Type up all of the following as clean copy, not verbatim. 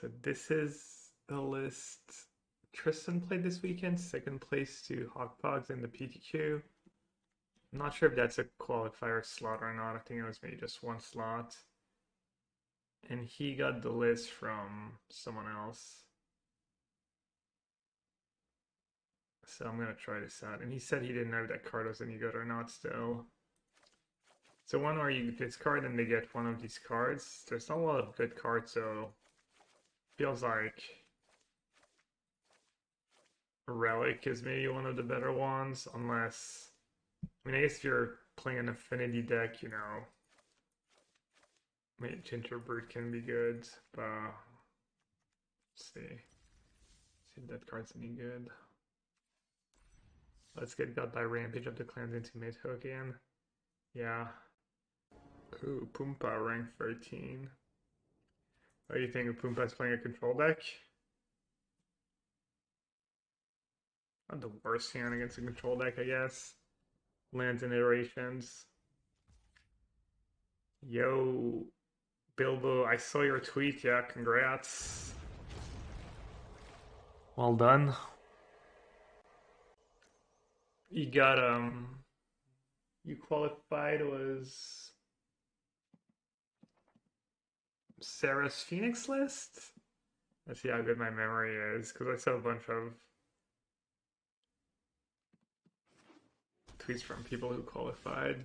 So this is the list Tristan played this weekend. Second place to Hawkpogs in the PTQ. I'm not sure if that's a qualifier slot or not. I think it was maybe just one slot. And he got the list from someone else. So I'm gonna try this out. And he said he didn't know if that card was any good or not still. So one where you discard and they get one of these cards. There's not a lot of good cards, so feels like Relic is maybe one of the better ones, unless I mean I guess if you're playing an affinity deck, you know, maybe Gingerbread can be good, but let's see. See if that card's any good. Let's get got by Rampage of the Clans into Mythic again. Yeah. Ooh, Poompa rank 13. What do you think of Poompa's playing a control deck? Not the worst hand against a control deck, I guess. Lands and iterations. Yo, Bilbo, I saw your tweet. Yeah, congrats. Well done. You got you qualified was Sarah's Phoenix list. Let's see how good my memory is, because I saw a bunch of tweets from people who qualified.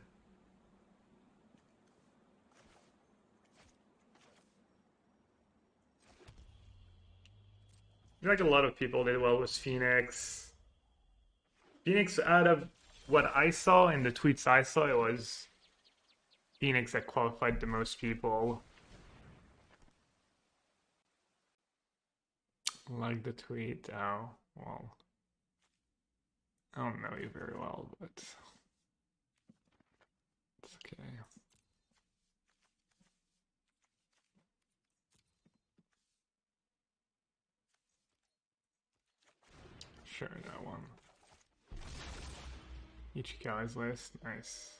I feel like a lot of people did well with Phoenix. Phoenix, out of what I saw in the tweets I saw, it was Phoenix that qualified the most people. Like the tweet. Oh, well. I don't know you very well, but it's okay. Sure, that one. Ichikawa's list, nice.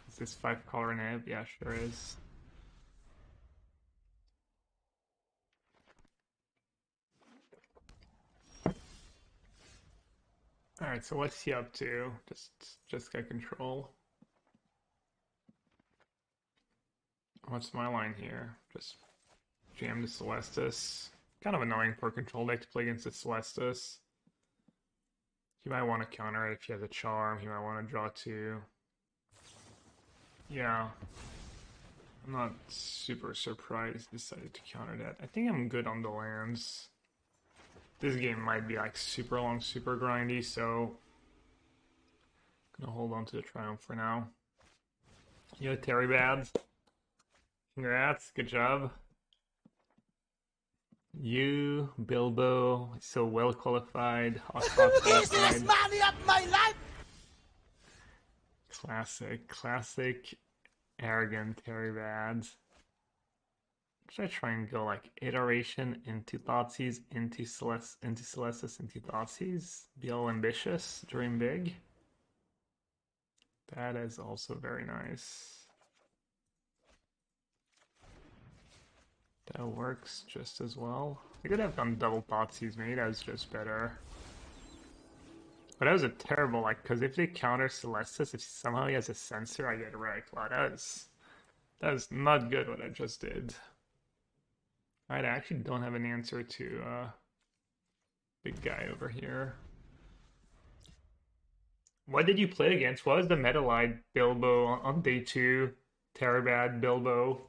Is this 5-color nib? Yeah, sure is. Alright, so what's he up to? Just get control. What's my line here? Just jam the Celestis. Kind of annoying for a control deck to play against the Celestis. He might want to counter it if he has a charm. He might want to draw 2. Yeah. I'm not super surprised he decided to counter that. I think I'm good on the lands. This game might be like super long, super grindy, so I'm gonna hold on to the Triumph for now. Yo, Terry Bads. Congrats, good job. You, Bilbo, so well qualified. Easiest money of my life! Classic, arrogant Terry Bads. Should I try and go like iteration into Thoughtseize, into Celestis, into Thoughtseize? Be all ambitious, dream big. That is also very nice. That works just as well. I could have done double Thoughtseize, maybe that was just better. But that was a terrible, like, because if they counter Celestis, if somehow he has a sensor, I get wrecked. Wow, that was not good what I just did. Alright, I actually don't have an answer to big guy over here. What did you play against? What was the meta like Bilbo on day 2? Terabad Bilbo.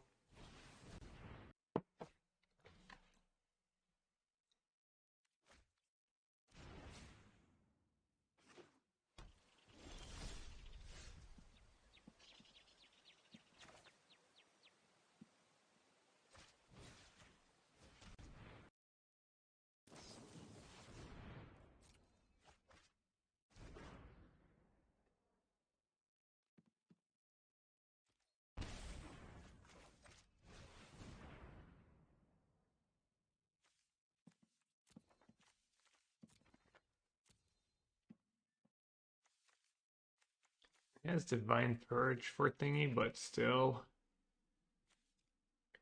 He has Divine Purge for thingy, but still.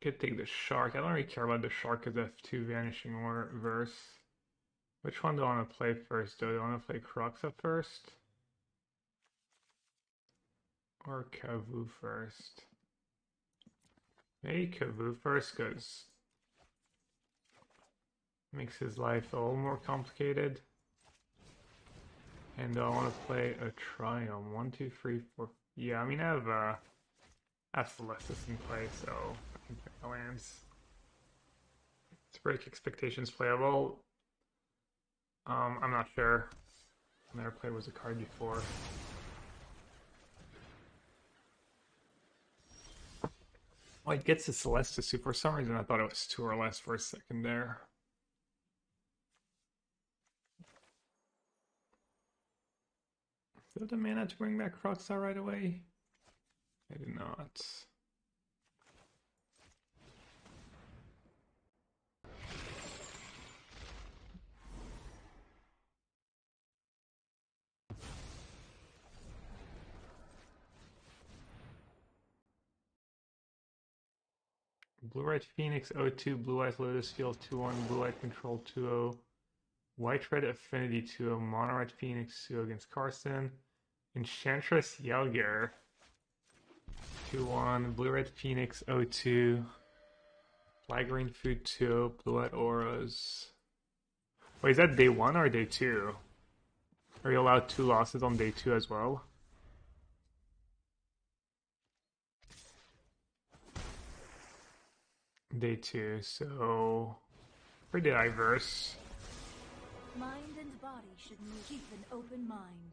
Could take the shark. I don't really care about the shark because I have two vanishing or verse. Which one do I want to play first though? Do I want to play Croxa first? Or Kavu first? Maybe Kavu first because it makes his life a little more complicated. And I want to play a Triumph. 1, 2, 3, 4. Yeah, I mean I have Celestis in play, so I can play my lands. To break expectations playable. I'm not sure. I've never played with a card before. Oh, it gets to Celestis too. For some reason I thought it was 2 or less for a second there. Do I have the mana to bring back Croxa right away? I do not. Blue-White Phoenix 0-2, Blue-White Lotus Field 2-1, Blue-White Control 2-0, White-Red Affinity 2-0, Mono-Red Phoenix 2 against Carson, Enchantress Yelger 2-1, Blue-Red Phoenix 0-2, Black-Green Food 2, Blue-White Auras. Wait, is that day 1 or day 2? Are you allowed 2 losses on day 2 as well? Day 2, so where did I verse? Mind and body should keep an open mind.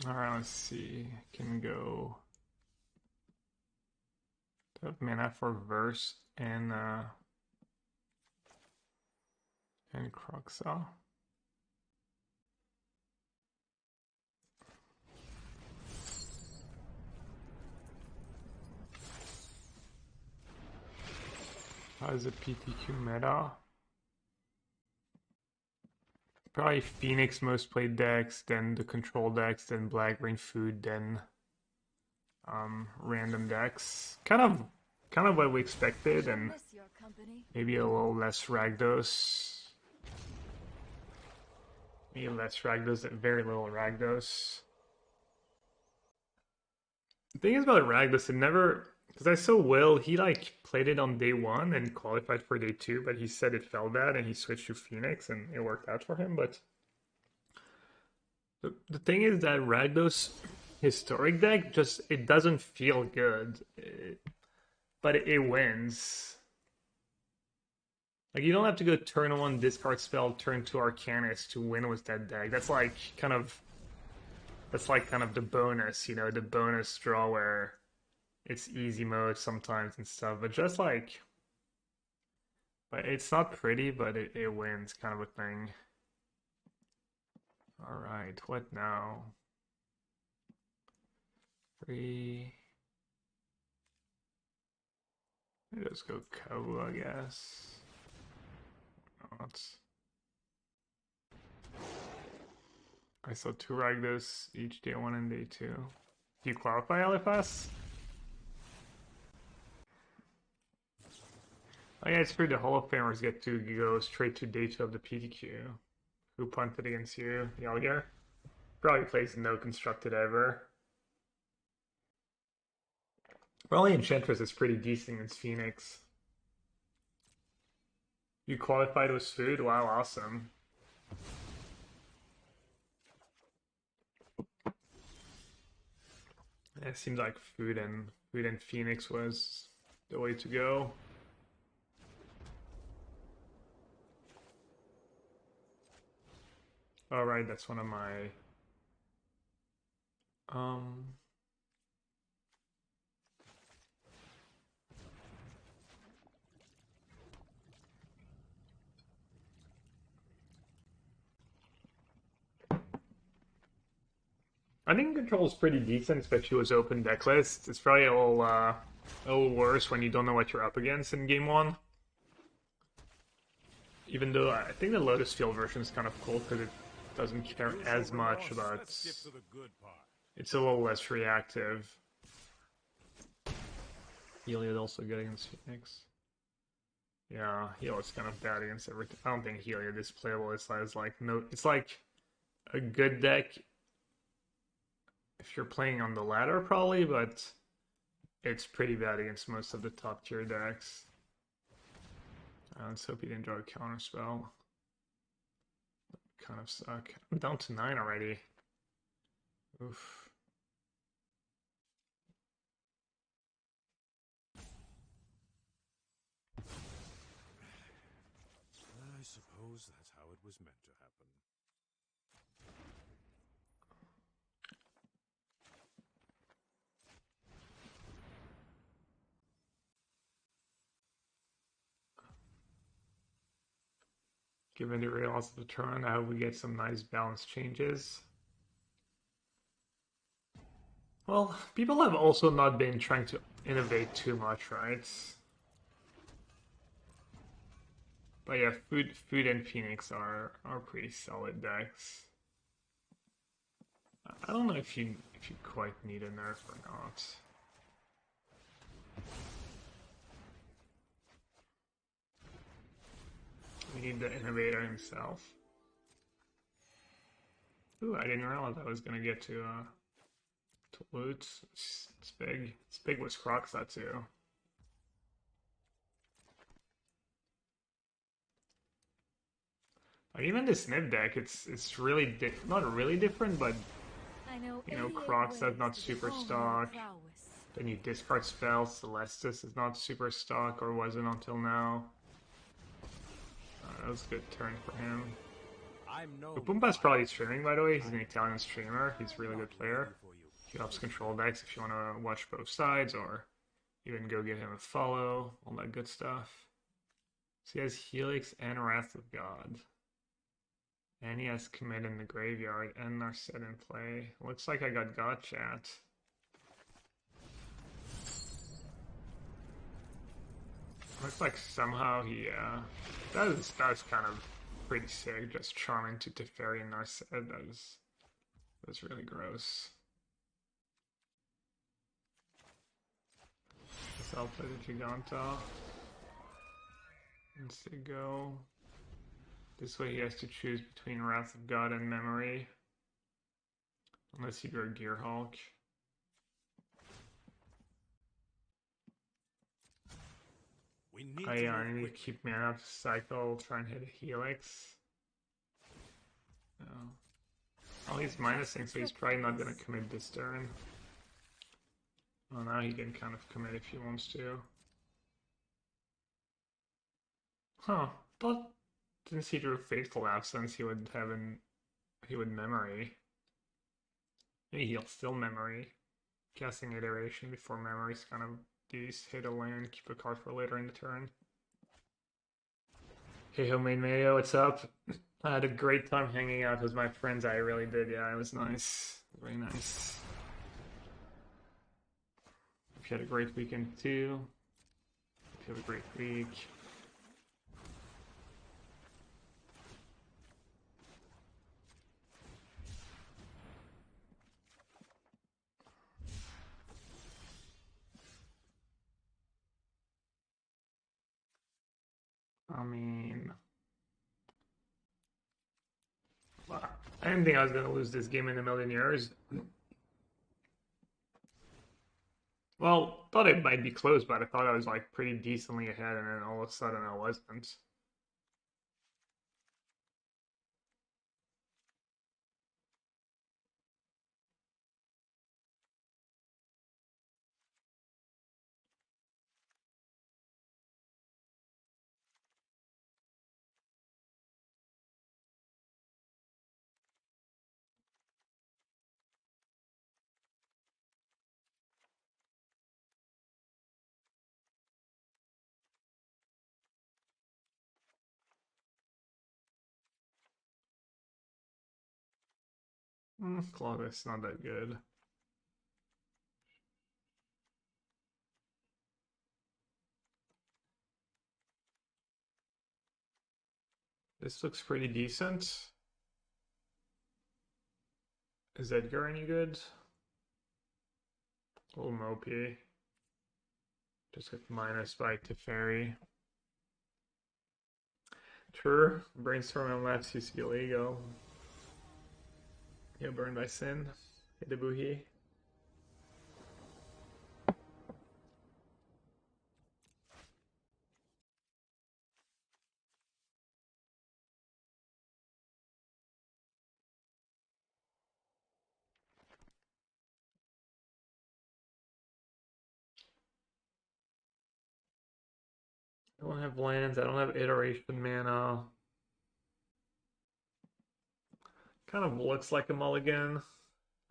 Alright, let's see. Can go mana for verse and Croxa. How is the PTQ meta? Probably Phoenix most played decks, then the control decks, then Black Green Food, then random decks. Kind of what we expected, and maybe a little less Ragdos. Maybe less Ragdos and very little Ragdos. The thing is about Ragdos, it never, because I saw Will, he like played it on day 1 and qualified for day 2, but he said it felt bad and he switched to Phoenix and it worked out for him. But the thing is that Ragdos historic deck just, it doesn't feel good, but it wins. Like, you don't have to go turn 1 discard spell, turn 2 Arcanist to win with that deck. That's like kind of the bonus, you know, the bonus draw where it's easy mode sometimes and stuff. But just like, but it's not pretty, but it wins, kind of a thing. All right, what now? 3. Let's go Kobu, I guess. Not. I saw 2 Ragdos each day 1 and day 2. Do you qualify LFS? Oh yeah, it's free. The Hall of Famers get to go straight to day 2 of the PTQ. Who punted against you? Yelger? Probably plays no constructed ever. Probably Enchantress is pretty decent against Phoenix. You qualified with food? Wow, awesome. It seems like food and Phoenix was the way to go. All right, that's one of my I think control is pretty decent, especially with open deck lists. It's probably a little worse when you don't know what you're up against in game 1. Even though I think the Lotus Field version is kind of cool because it doesn't care as much about. It's a little less reactive. Heliod also good against Phoenix. Yeah, Heliod's kind of bad against everything. I don't think Heliod is playable. It's like no. It's like a good deck if you're playing on the ladder, probably, but it's pretty bad against most of the top tier decks. Let's hope he didn't draw a counter spell. Kind of suck. I'm down to 9 already. Oof. I suppose that's how it was meant to happen. Given the reals of the turn, I hope we get some nice balance changes. Well, people have also not been trying to innovate too much, right? But yeah, food and Phoenix are pretty solid decks. I don't know if you quite need a nerf or not. We need the innovator himself. Ooh, I didn't realize I was gonna get to loot. It's big. It's big with Croxa too. Like even this Nib deck, it's really not really different, but you know, Croxa's not super stock. Then you discard spells. Celestis is not super stock, or wasn't until now. That was a good turn for him. Pumpa's probably streaming, by the way. He's an Italian streamer. He's a really good player. He helps control decks if you want to watch both sides, or even go give him a follow, all that good stuff. So he has Helix and Wrath of God. And he has Commit in the graveyard and Narset in play. Looks like I got God Chat. Looks like somehow he, that was kind of pretty sick, just charming to Teferi and Narset. That was really gross. So I'll play the Giganta. Let's see, go. This way he has to choose between Wrath of God and Memory. Unless you drew Gearhulk. I need to keep mana up cycle, try and hit a Helix. No. Oh, he's minusing, so he's probably not going to commit this turn. Oh, now he can kind of commit if he wants to. Huh. Thought since he drew Fateful Absence, he would Memory. Maybe he'll still Memory. Casting Iteration before Memory's kind of hit a land, keep a card for later in the turn. Hey ho, main Mayo, what's up? I had a great time hanging out with my friends. I really did. Yeah, it was nice. Very nice. Hope you had a great weekend too. Hope you have a great week. I mean, I didn't think I was going to lose this game in a million years. Well, thought it might be close, but I thought I was like pretty decently ahead, and then all of a sudden I wasn't. Clovis, not that good. This looks pretty decent. Is Edgar any good? A little mopey. Just get minus by Teferi. True. Brainstorm on left, CC illegal. Yeah, burned by sin. Hit the boohie. I don't have lands, I don't have iteration mana. Kind of looks like a mulligan.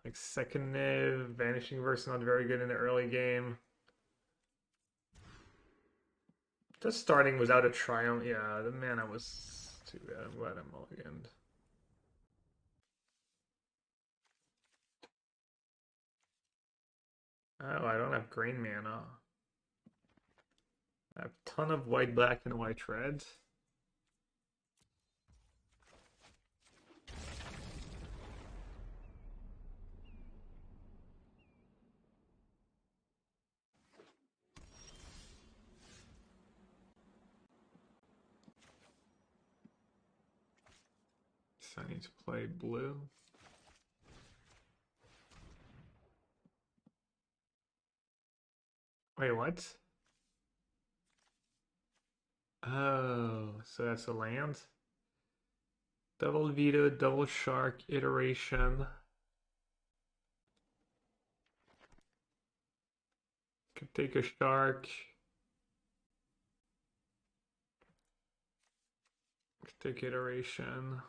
Like second Niv, Vanishing Verse not very good in the early game. Just starting without a Triumph, yeah, the mana was too bad. I'm glad I mulliganed. Oh, I don't have green mana. I have a ton of white, black, and white red. So I need to play blue. Wait, what? Oh, so that's a land? Double veto, double shark, iteration. Could take a shark. Could take iteration.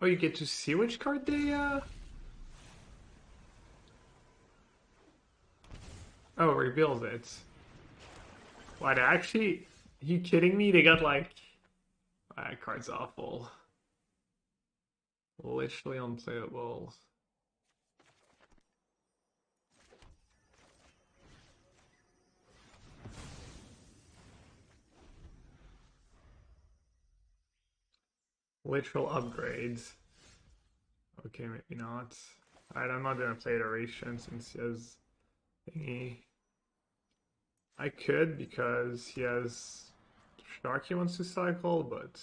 Oh, you get to see which card they, Oh, reveals it. What, actually? Are you kidding me? They got like... That card's awful. Literally unplayable. Literal upgrades. Okay, maybe not. Alright, I'm not gonna play iteration since he has thingy. I could because he has Shark he wants to cycle, but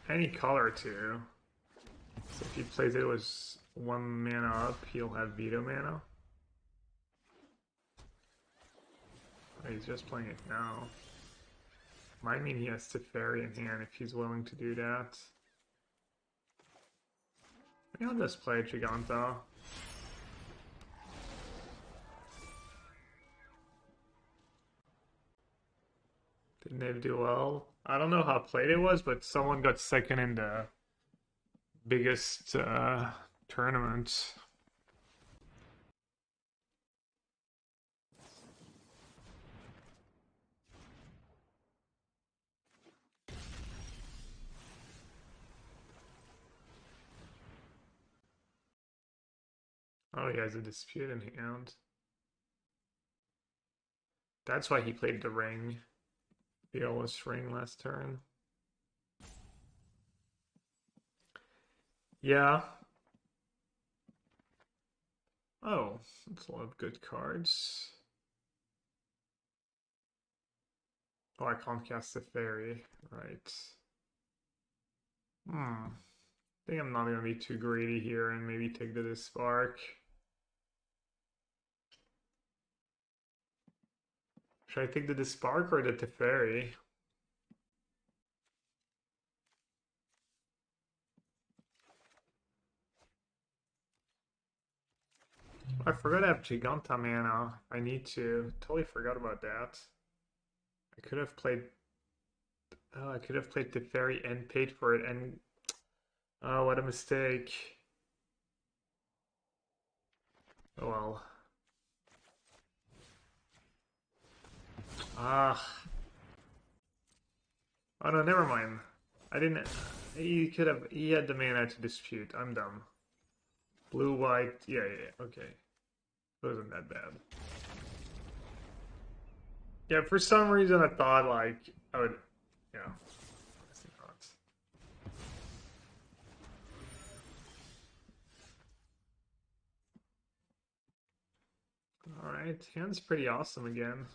any color too. So if he plays it with 1 mana up, he'll have veto mana. Oh, he's just playing it now. Might mean he has Teferi in hand if he's willing to do that. Maybe I'll just play Giganta. Didn't they do well? I don't know how played it was, but someone got second in the biggest tournament. Oh, he has a dispute in hand. That's why he played the ring. The Fearless ring last turn. Yeah. Oh, that's a lot of good cards. Oh, I can't cast the fairy. Right. I think I'm not gonna be too greedy here and maybe take the Spark. Should I take the Spark or the Teferi? I forgot I have Giganta mana. I need to. Totally forgot about that. I could have played. Oh, I could have played Teferi and paid for it. And oh, what a mistake. Oh well. Ah. Oh no, never mind. I didn't. He could have. He had the mana to dispute. I'm dumb. Blue, white. Yeah, okay. Wasn't that bad. Yeah, for some reason I thought like I would, you know, Alright, hand's pretty awesome again.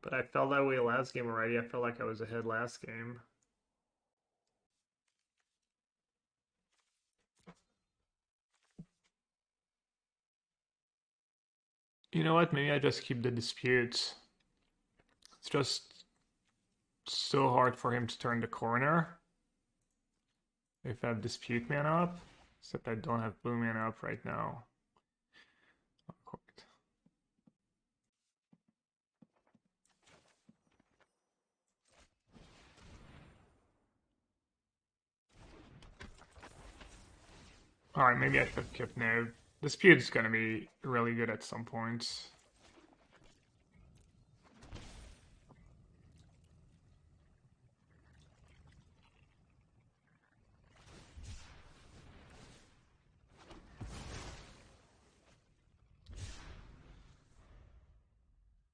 But I felt that way last game already. I felt like I was ahead last game. You know what? Maybe I just keep the dispute. It's just so hard for him to turn the corner. If I have dispute mana up. Except I don't have blue mana up right now. Not quite. Alright, maybe I could keep Niv. Dispute's gonna be really good at some point.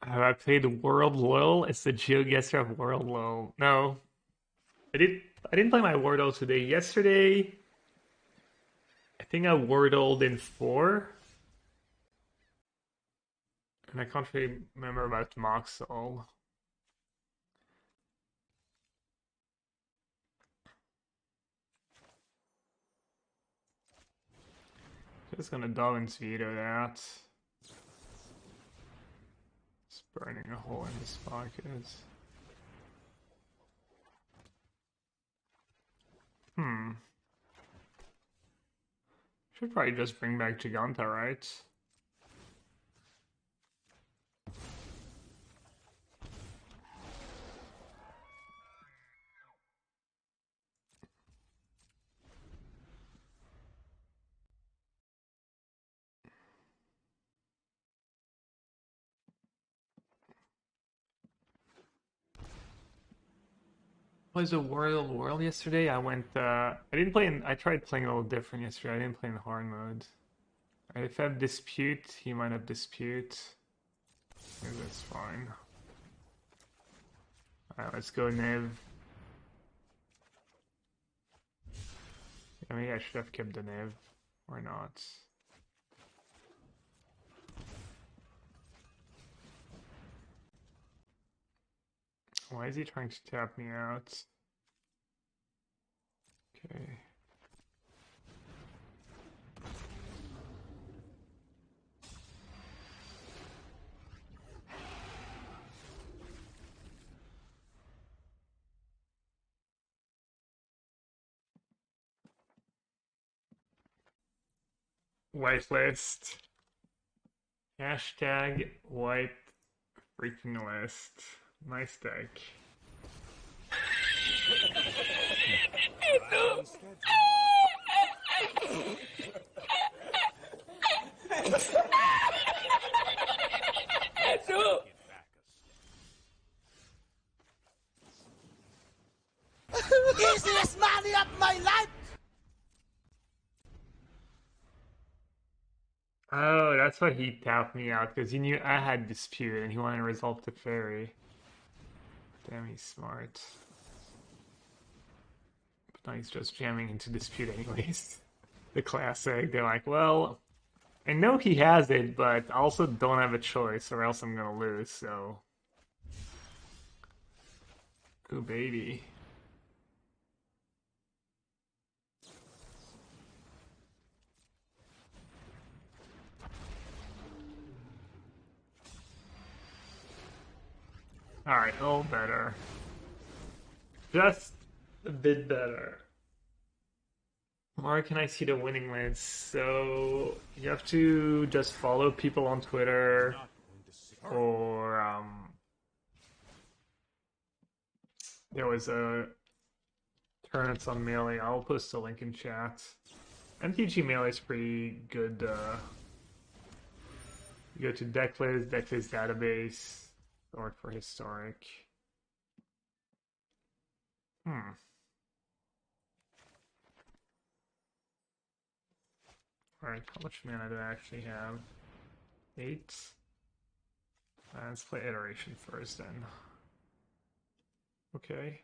Have I played World LOL? It's the GeoGuessr of World LOL. No. I didn't play my Wordle today. Yesterday I think I Wordled in 4. And I can't really remember about Moxel. Just gonna Dovin's veto that. It's burning a hole in his pocket. Should probably just bring back Giganta, right? Was a world yesterday? I went I didn't play in I tried playing a little different yesterday. I didn't play in hard mode. If I have dispute, he might have dispute. Maybe that's fine. Alright, let's go Niv. Yeah, maybe I should have kept the Niv. Or not. Why is he trying to tap me out? Okay. Whitelist. Hashtag white freaking list. Nice deck. Easiest money of my life! Oh, that's why he tapped me out, because he knew I had dispute and he wanted to resolve the fairy. Damn, he's smart. But now he's just jamming into dispute anyways. The classic. They're like, well, I know he has it, but I also don't have a choice or else I'm gonna lose, so. Ooh, baby. Alright, a little better. Just a bit better. Where can I see the winning list? So you have to just follow people on Twitter or there was a tournaments on Melee. I'll post a link in chat. MTG Melee is pretty good. You go to decklist database, sort for historic. Alright, how much mana do I actually have? 8. Let's play Iteration first then. Okay.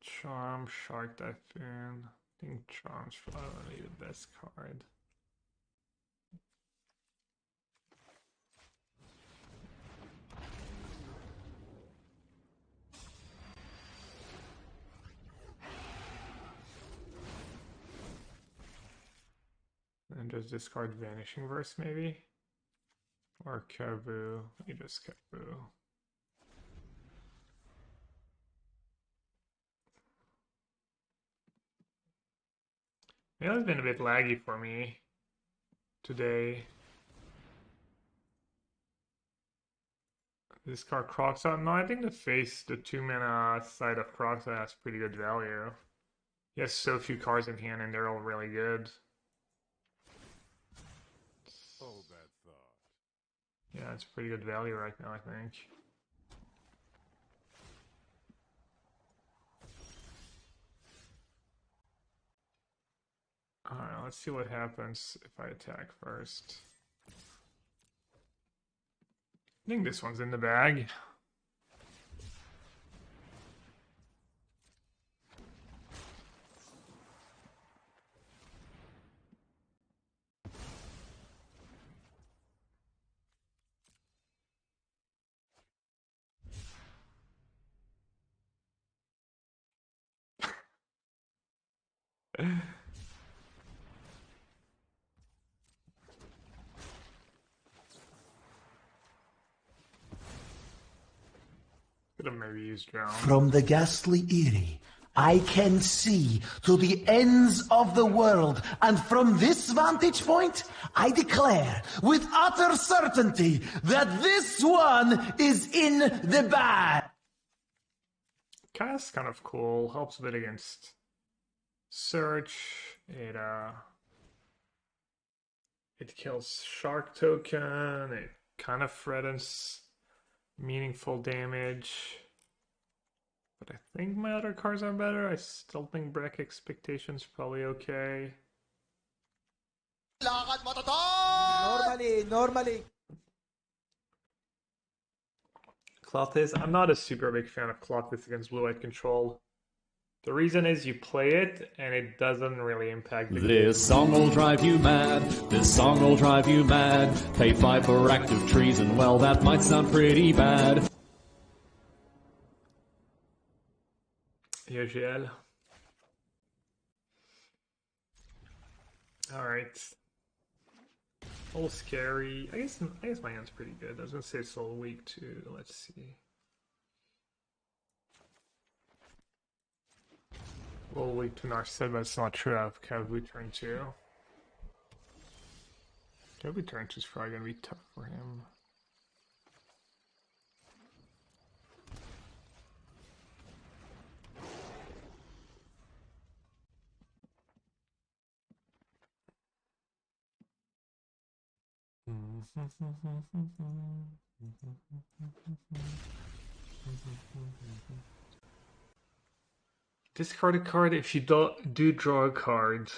Charm, Shark Typhoon. I think Charm's probably the best card. And just discard Vanishing Verse maybe? Or Caribou. Let me just Caribou. Yeah, it's been a bit laggy for me today. This card Crocsot? No, I think the 2-mana side of Crocsot has pretty good value. He has so few cards in hand and they're all really good. Hold that thought. Yeah, it's pretty good value right now, I think. Alright, let's see what happens if I attack first. I think this one's in the bag. Could have maybe used Drown. From the ghastly Eyrie, I can see to the ends of the world, and from this vantage point, I declare with utter certainty that this one is in the bag. Cast kind of cool. Helps a bit against search. It kills Shark Token. It kind of threatens meaningful damage. But I think my other cards are better. I still think Break Expectation's probably okay. Normally. Clothis. I'm not a super big fan of Clothis against blue-white control. The reason is you play it and it doesn't really impact the game. This song will drive you mad. This song will drive you mad. Pay 5 for active treason. Well, that might sound pretty bad. GL. Alright. A little scary. I guess my hand's pretty good. I was gonna say it's a little weak too. Let's see. A little weak to Nassif, but it's not true. I have Caribou turn 2. Caribou turn 2 is probably gonna be tough for him. Discard a card if you do draw a card.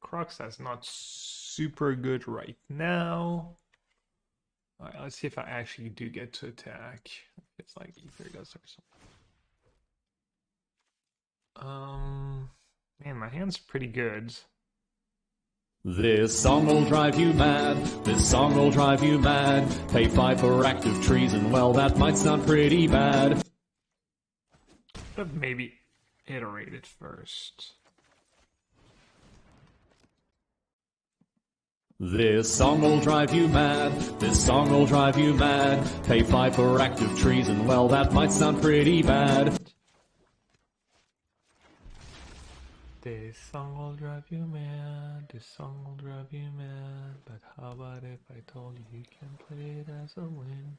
Crocsot's not super good right now. Alright, let's see if I actually do get to attack. It's like Ether does or something. Man, my hand's pretty good. This song will drive you mad. This song will drive you mad. Pay 5 for active treason. Well, that might sound pretty bad. But maybe iterate it first. This song will drive you mad. This song will drive you mad. Pay 5 for active treason. Well, that might sound pretty bad. This song will drive you mad, this song will drive you mad, but how about if I told you you can play it as a win?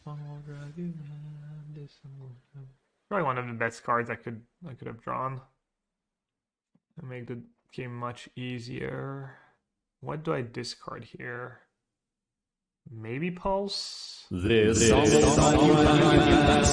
Song will drive you mad, this song will drive you... Probably one of the best cards I could have drawn. to make the game much easier. What do I discard here? Maybe Pulse? This song will drive you mad.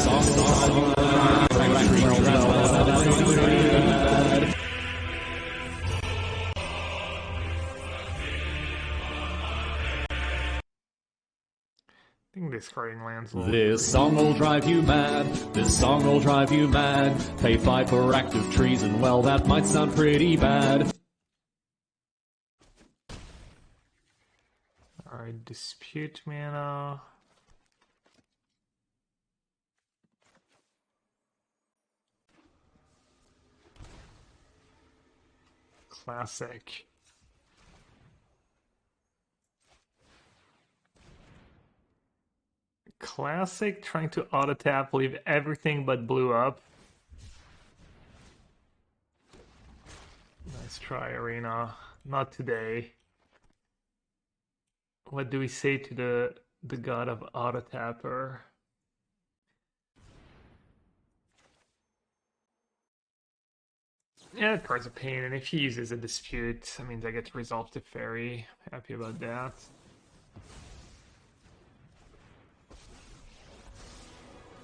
I think discarding lands. This song will drive you mad. This song will drive you mad. Pay 5 for active treason. Well, that might sound pretty bad. Alright, dispute mana. Classic. Classic, trying to auto tap, leave everything but blue up. Nice try, Arena. Not today. What do we say to the god of auto tapper? Yeah, that card's a pain, and if he uses a dispute, that means I get to resolve to fairy. Happy about that.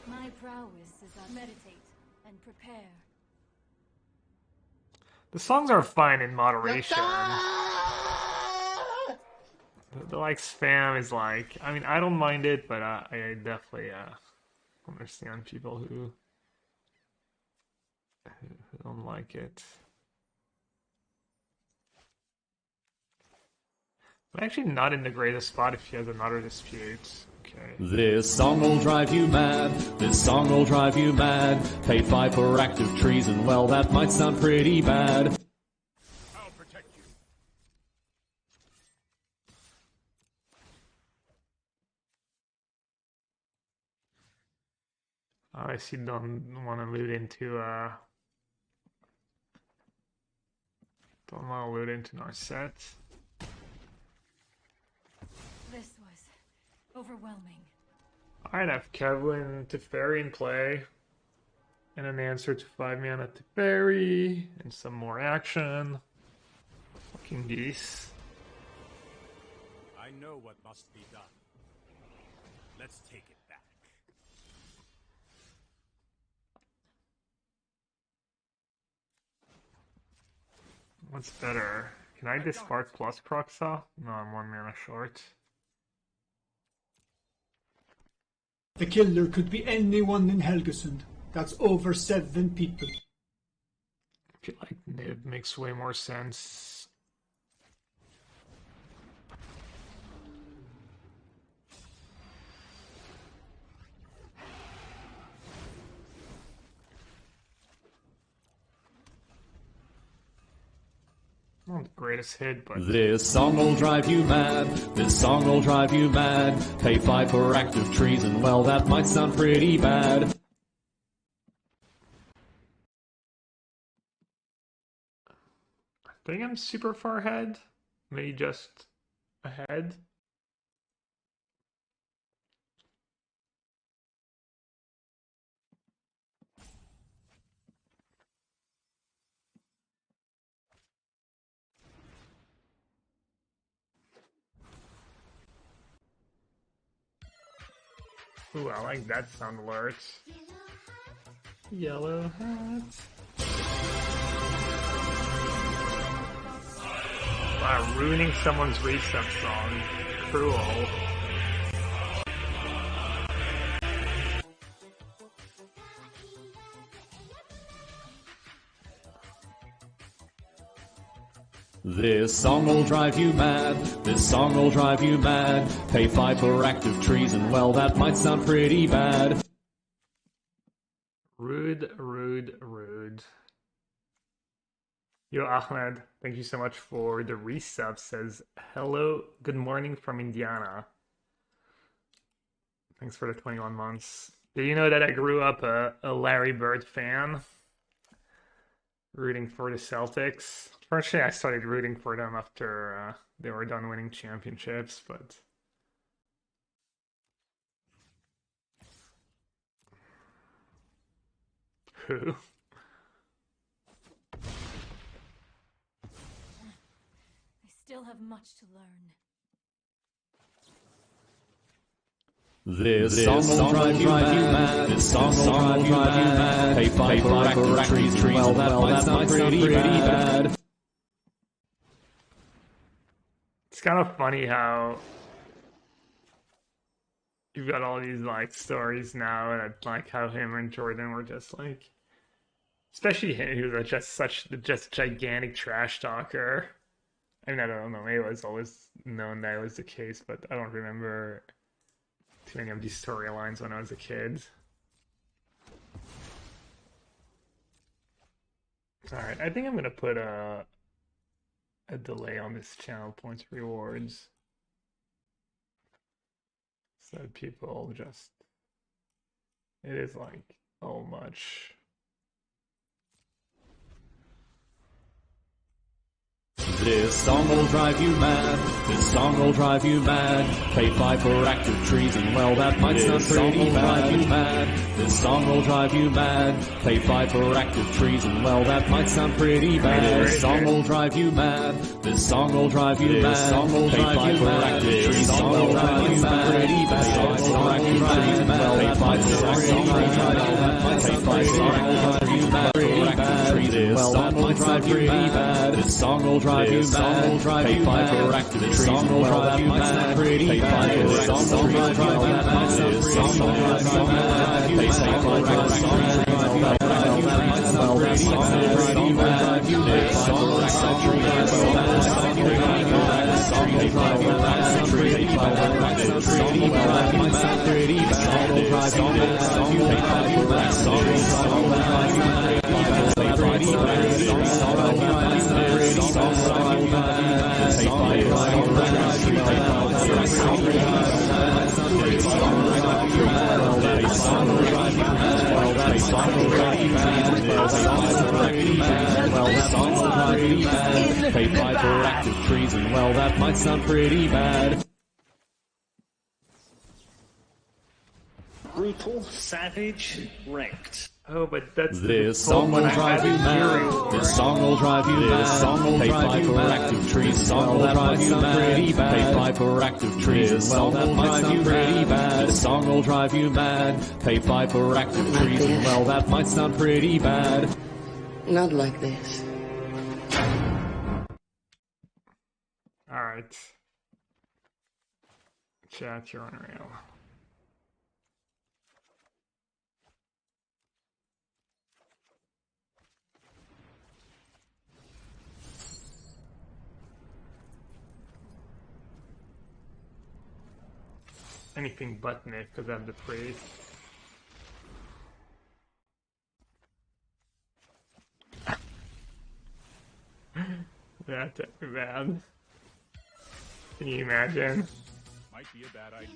My prowess is I meditate and prepare. The songs are fine in moderation. The like spam is like, I mean, I don't mind it, but I definitely understand people who don't like it. I'm actually not in the greatest spot if she has another dispute. Okay. This song will drive you mad. This song will drive you mad. Pay 5 for active treason. Well, that might sound pretty bad. I'll protect you. I see. Don't want to loot into don't want to loot into Narset. This was overwhelming. Alright, I have Kevlin to Fairy in play. And an answer to 5 mana to Fairy. And some more action. Fucking geese. I know what must be done. Let's take it back. What's better? Can I discard plus Proxa? No, I'm 1 mana short. The killer could be anyone in Helgesund. That's over 7 people. I feel like Nib makes way more sense. Not the greatest hit, but This song will drive you mad. This song will drive you mad. Pay 5 for active treason. Well, that might sound pretty bad. I think I'm super far ahead. Maybe just ahead. Ooh, I like that sound alert. Yellow hat. Wow, ruining someone's reset song. Cruel. This song will drive you mad. This song will drive you mad. Pay 5 for active treason. Well, that might sound pretty bad. Rude, rude, rude. Yo, Ahmed, thank you so much for the resub. Says, hello, good morning from Indiana. Thanks for the 21 months. Did you know that I grew up a Larry Bird fan? Rooting for the Celtics. Firstly, I started rooting for them after they were done winning championships, but... Who? still have much to learn. This song will drive you mad. This song will drive you mad. Pay five for active trees. Well, that might sound pretty bad. It's kind of funny how you've got all these like stories now, and like how him and Jordan were just like, especially him, who was just gigantic trash talker. I mean, I don't know, maybe it was always known that it was the case, but I don't remember too many of these storylines when I was a kid. Alright, I think I'm gonna put a delay on this channel points rewards. So that people just, it is like so much. This song will drive you mad. This song will drive you mad. Pay five for active trees, and well, that might sound pretty bad. This song will drive you mad. Pay five for active trees, and well, that might sound pretty bad. This song will drive you mad. This song will drive you mad. Song will drive you mad. This song will drive you mad. Pretty bad. Song will drive you mad. Well, that might sound pretty bad. Pay five for active trees, and well, that might sound pretty bad. This song will drive you mad. Pay five for active trees. Song will drive you mad. Pretty bad. This song will drive you mad. This song will drive you mad. Pay five for active trees. Well, that might sound pretty bad. This song will drive you mad. This song will drive you mad. This song will drive you mad. Pretty bad. This song will drive you mad. Pretty bad. This song will drive you mad. This song will drive you mad. This song will drive you mad. Pretty bad. This song will drive you mad. This song will drive you mad. This song will drive you mad. This song will drive you mad. This song will drive you mad. This song will drive you mad. This song will drive you mad. This song will drive you mad. Well, that song will drive you mad. Pay five for active trees, and well, that might sound pretty bad. Brutal, savage, ranked. Oh, but that's This song will drive you mad. This song will drive you mad. This song will drive you mad. Active trees. This song will drive you mad. Pay five for active trees. This song will drive you pretty bad. This song will drive you mad. Pay five for active trees. Well, that might sound pretty bad. Not like this. Alright. Chat, you're unreal. Anything but Nick, because I'm the priest. That's bad. Can you imagine? Might be a bad idea.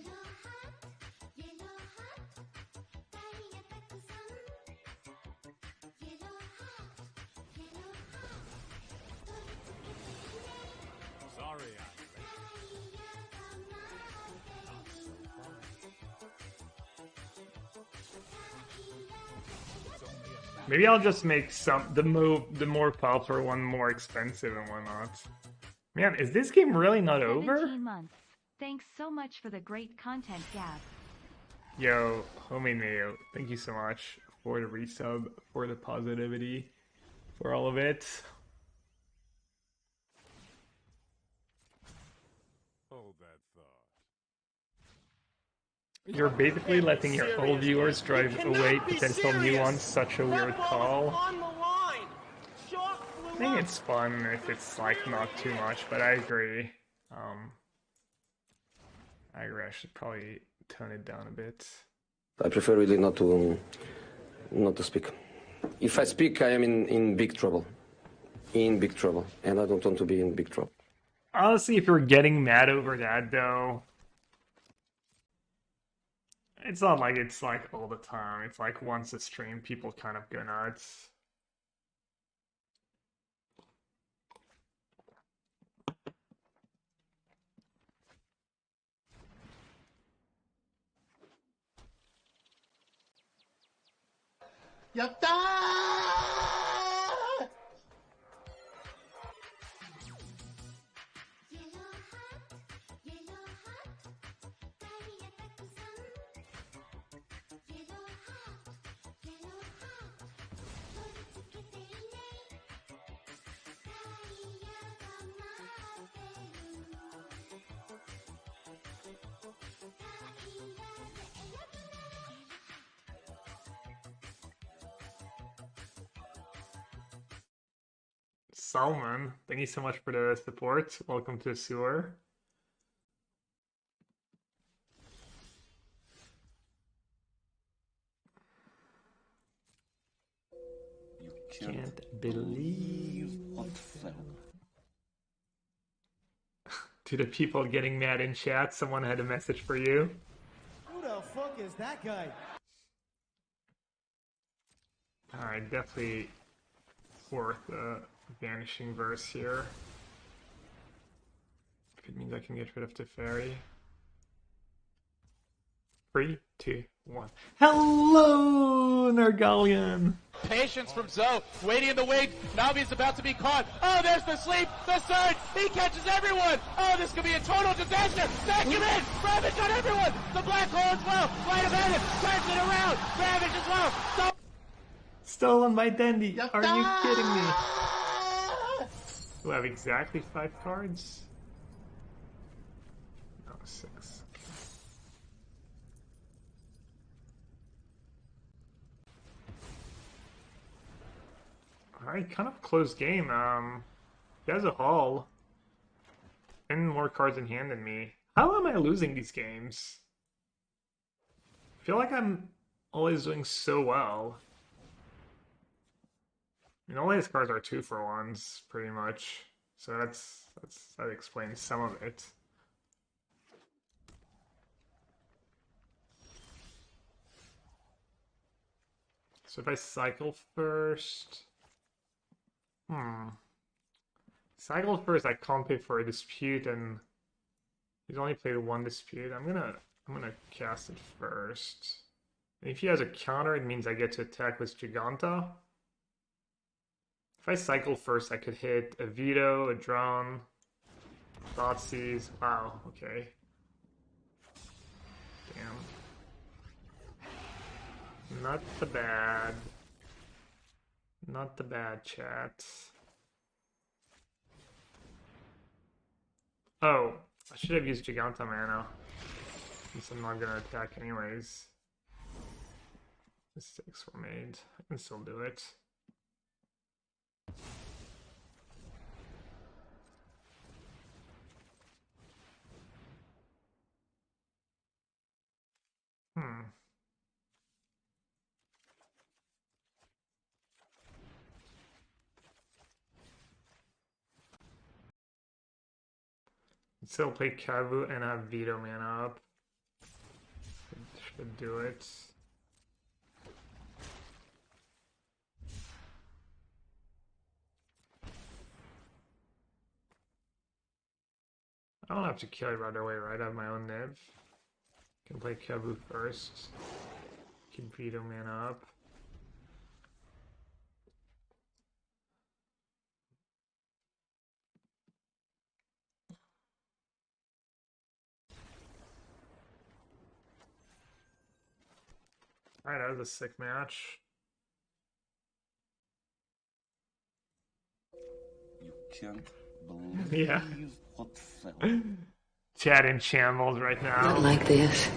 Sorry, Maybe I'll just make the more popular one more expensive and whatnot. Man, is this game really not over? 17 months. Thanks so much for the great content, Gab. Yo, homie Mayo, thank you so much for the resub, for the positivity, for all of it. hold that thought. You're basically letting your old viewers drive away potential new ones. Such a weird call. I think it's fun if it's like not too much, but I agree. I should probably tone it down a bit. I prefer really not to speak. If I speak, I am in big trouble. In big trouble, and I don't want to be in big trouble. Honestly, if you're getting mad over that, though, it's not like it's like all the time. It's like once a stream, people kind of go nuts. Yatta! Salmon, thank you so much for the support. Welcome to the sewer. You Can't believe what fell. To the people getting mad in chat, someone had a message for you. Who the fuck is that guy? Alright, definitely worth a vanishing verse here. If it means I can get rid of the fairy. 3, 2, 1. Hello, Nergalion! Patience from Zoe, waiting in the wings. Navi's about to be caught. Oh, there's the sleep, the surge. He catches everyone. Oh, this could be a total disaster. Vacuum in. Ravage got everyone. The black hole as well. Light of Heaven turns it around. Ravage as well. Stolen my Dendy. Are you kidding me? Do I have exactly 5 cards? No, 6. Alright, kind of close game. He has a haul. And more cards in hand than me. How am I losing these games? I feel like I'm always doing so well. I mean, all his cards are 2-for-1s, pretty much. So that explains some of it. So if I cycle first... Cycle first, I can't pay for a dispute, and he's only played 1 dispute. I'm gonna cast it first. And if he has a counter, it means I get to attack with Giganta. If I cycle first, I could hit a veto, a drawn, Thoughtseize. Wow, okay. Damn. Not the bad. Not the bad, chat. Oh, I should have used Giganta mana. Since I'm not gonna attack anyways. Mistakes were made. I can still do it. Still play Kavu and have veto mana up. Should do it. I don't have to kill it right away, right? I have my own Niv. Can play Kavu first. Keep veto mana up. Alright, that was a sick match. You can't believe what fell. Chat in shambles right now. Not like this.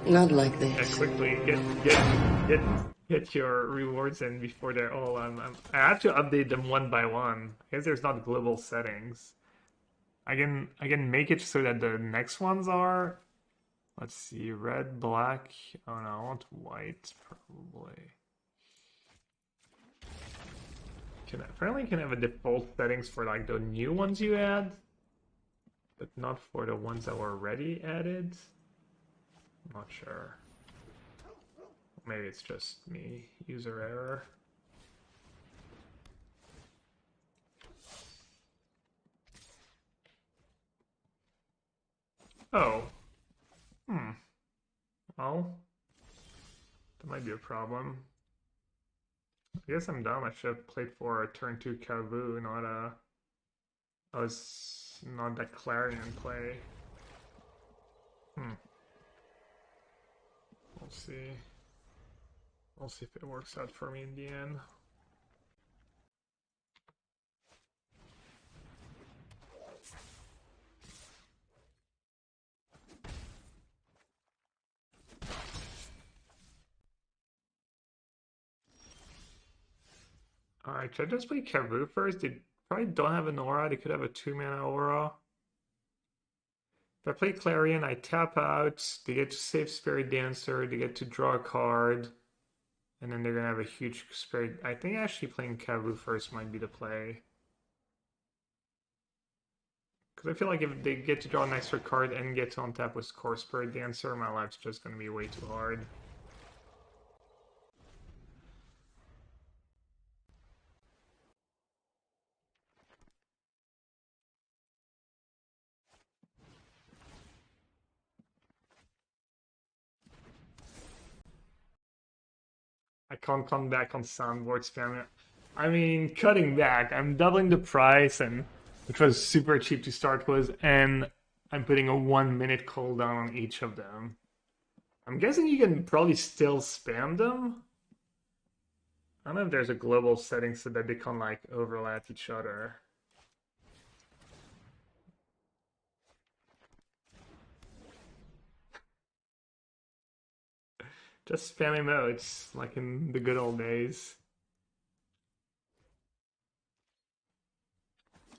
Not like this. Yeah, quickly get your rewards in before they're all. I have to update them one by one. I guess there's not global settings. I can make it so that the next ones are. Let's see, red, black. Oh no, I want white probably. Apparently you can have a default settings for like the new ones you add, but not for the ones that were already added. I'm not sure. Maybe it's just me, user error. Oh. Well, that might be a problem. I guess I'm dumb. I should have played for a turn 2 Kavu, not a... I was not that Clarion play. We'll see. We'll see if it works out for me in the end. Alright, should I just play Kavu first? They probably don't have an aura. They could have a 2-mana aura. If I play Clarion, I tap out. They get to save Spirit Dancer. They get to draw a card. And then they're going to have a huge Spirit. I think actually playing Kavu first might be the play. Because I feel like if they get to draw an extra card and get to untap with Core Spirit Dancer, my life's just going to be way too hard. I can't come back on soundboard spam. I mean, cutting back. I'm doubling the price, and which was super cheap to start with, and I'm putting a 1-minute cooldown on each of them. I'm guessing you can probably still spam them. I don't know if there's a global setting so that they can like overlap each other. Just spam emotes like in the good old days.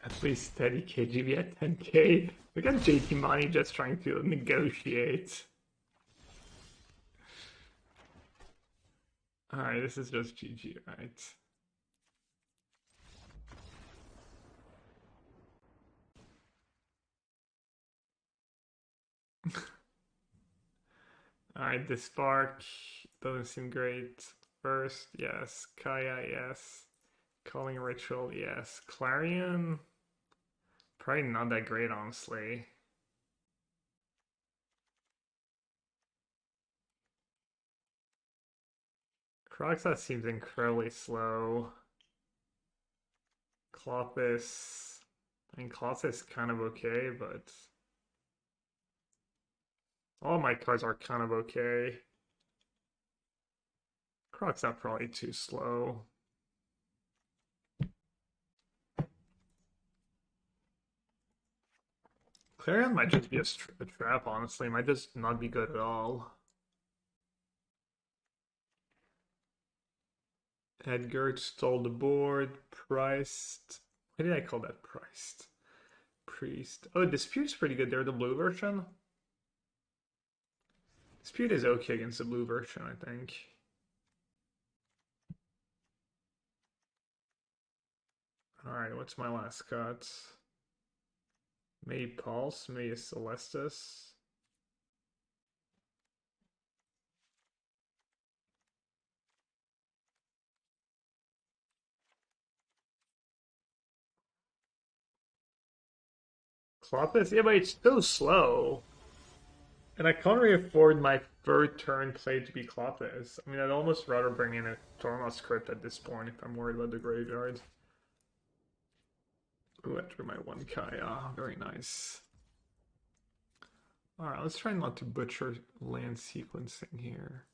At least steady KGB at 10k. We got JT Money just trying to negotiate. Alright, this is just GG, right? Alright, the spark doesn't seem great. First, yes. Kaya, yes. Calling Ritual, yes. Clarion, probably not that great, honestly. Croxa seems incredibly slow. Clothis, I mean, Clothis is kind of okay, but all my cards are kind of okay. Croxa probably too slow. Clarion might just be a trap, honestly. It might just not be good at all. Edgar stole the board. Priced. Why did I call that priced? Priest. Oh, Dispute's pretty good. They're the blue version. Dispute is okay against the blue version, I think. Alright, what's my last cut? May Pulse, May Celestis. Clothis? Yeah, but it's so slow. And I can't really afford my third turn play to be Clothis. I mean, I'd almost rather bring in a Torma script at this point if I'm worried about the graveyard. Ooh, I drew my 1 Kaya. Very nice. Alright, let's try not to butcher land sequencing here.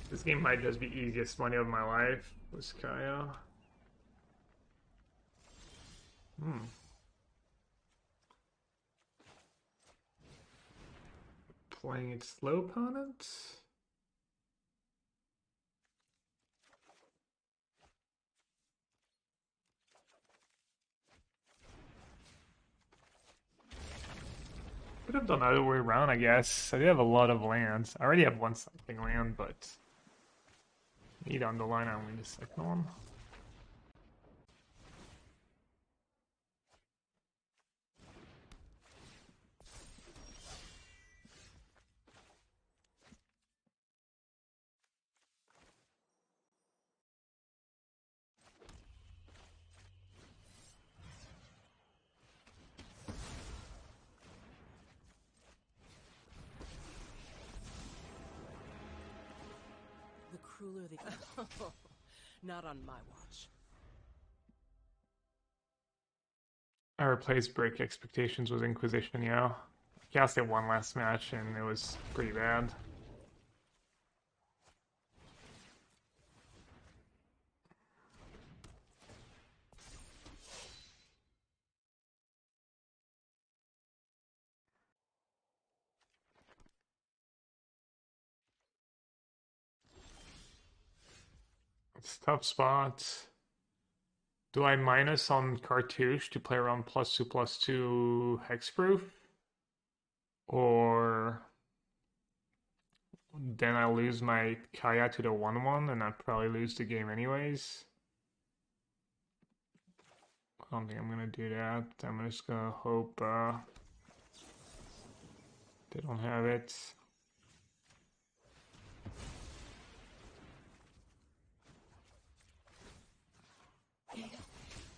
This game might just be easiest money of my life with Kaya. Playing its slow opponent. Could have done the other way around, I guess. I do have a lot of lands. I already have one something land, but need on the line I only need a second one. The crueler the not on my watch. I replaced Break Expectations with Inquisition, yeah. I cast it one last match and it was pretty bad. It's a tough spot. Do I minus on Cartouche to play around +2/+2 hexproof? Or then I lose my Kaya to the 1/1 and I'd probably lose the game anyways. I don't think I'm gonna do that. I'm just gonna hope they don't have it.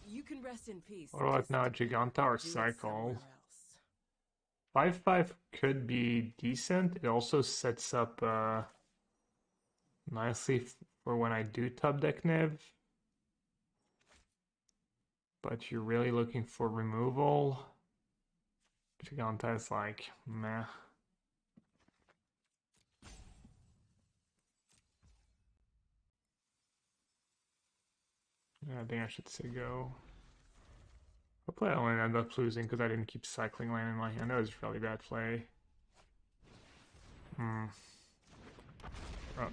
You can rest in peace. What about now, Giganta or Cycle? 5/5 could be decent. It also sets up nicely for when I do top deck Nev. But you're really looking for removal. Giganta is like, meh. Yeah, I think I should say go. Hopefully I don't end up losing because I didn't keep cycling land in my hand. That was a really bad play. Rough.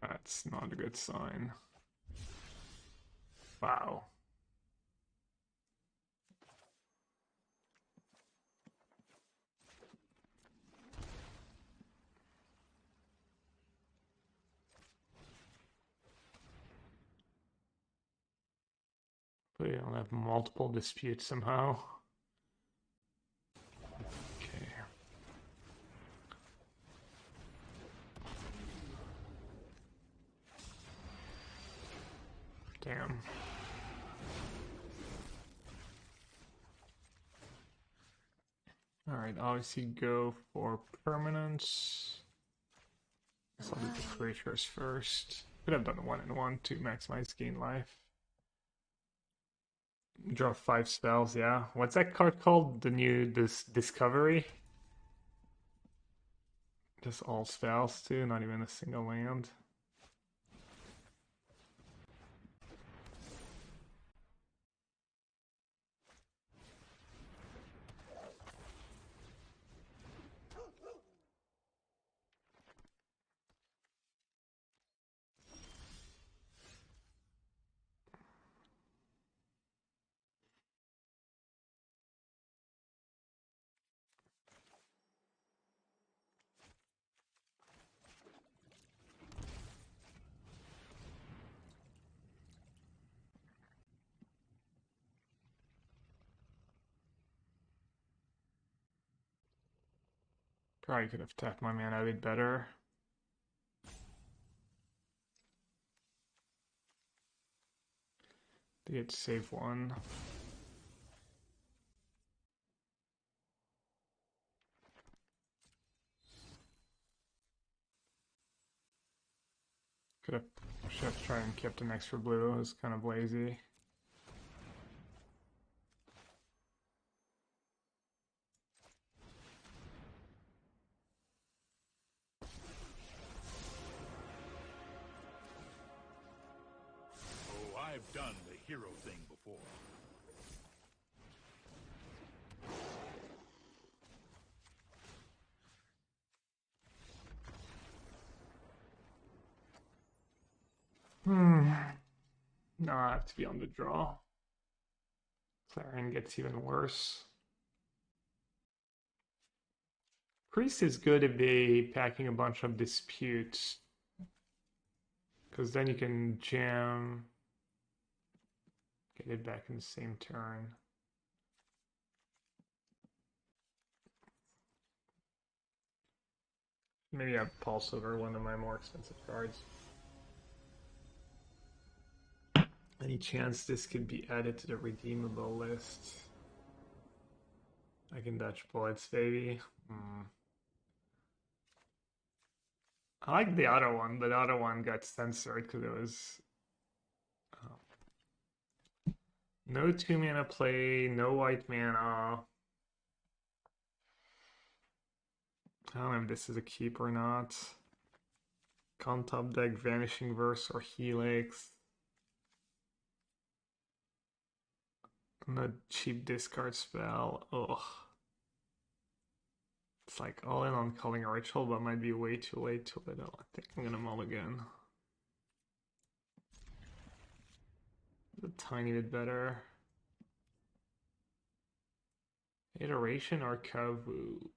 That's not a good sign. Wow. But you don't have multiple disputes somehow. Okay. Damn. Alright, obviously go for permanence. Guess I'll do the creatures first. Could have done 1/1 to maximize gain life. Draw 5 spells, yeah. What's that card called? The new Discovery? Just all spells too, not even a single land. Probably could have tapped my mana a bit better. Did save one. Should have tried and kept an extra blue. It was kind of lazy. Oh, I've done the hero thing before. No, I have to be on the draw. Clarion gets even worse. Priest is good if they packing a bunch of disputes. Because then you can jam. Get it back in the same turn. Maybe I pulse over one of my more expensive cards. Any chance this could be added to the redeemable list? I can dodge bullets, baby. I like the other one, but the other one got censored because it was no 2-mana play, no white mana. I don't know if this is a keep or not. Con top deck, Vanishing Verse or Helix. And the cheap discard spell. Ugh. It's like all in on calling a ritual, but might be way too late to it. I think I'm gonna mulligan. A tiny bit better. Iteration or Kavu?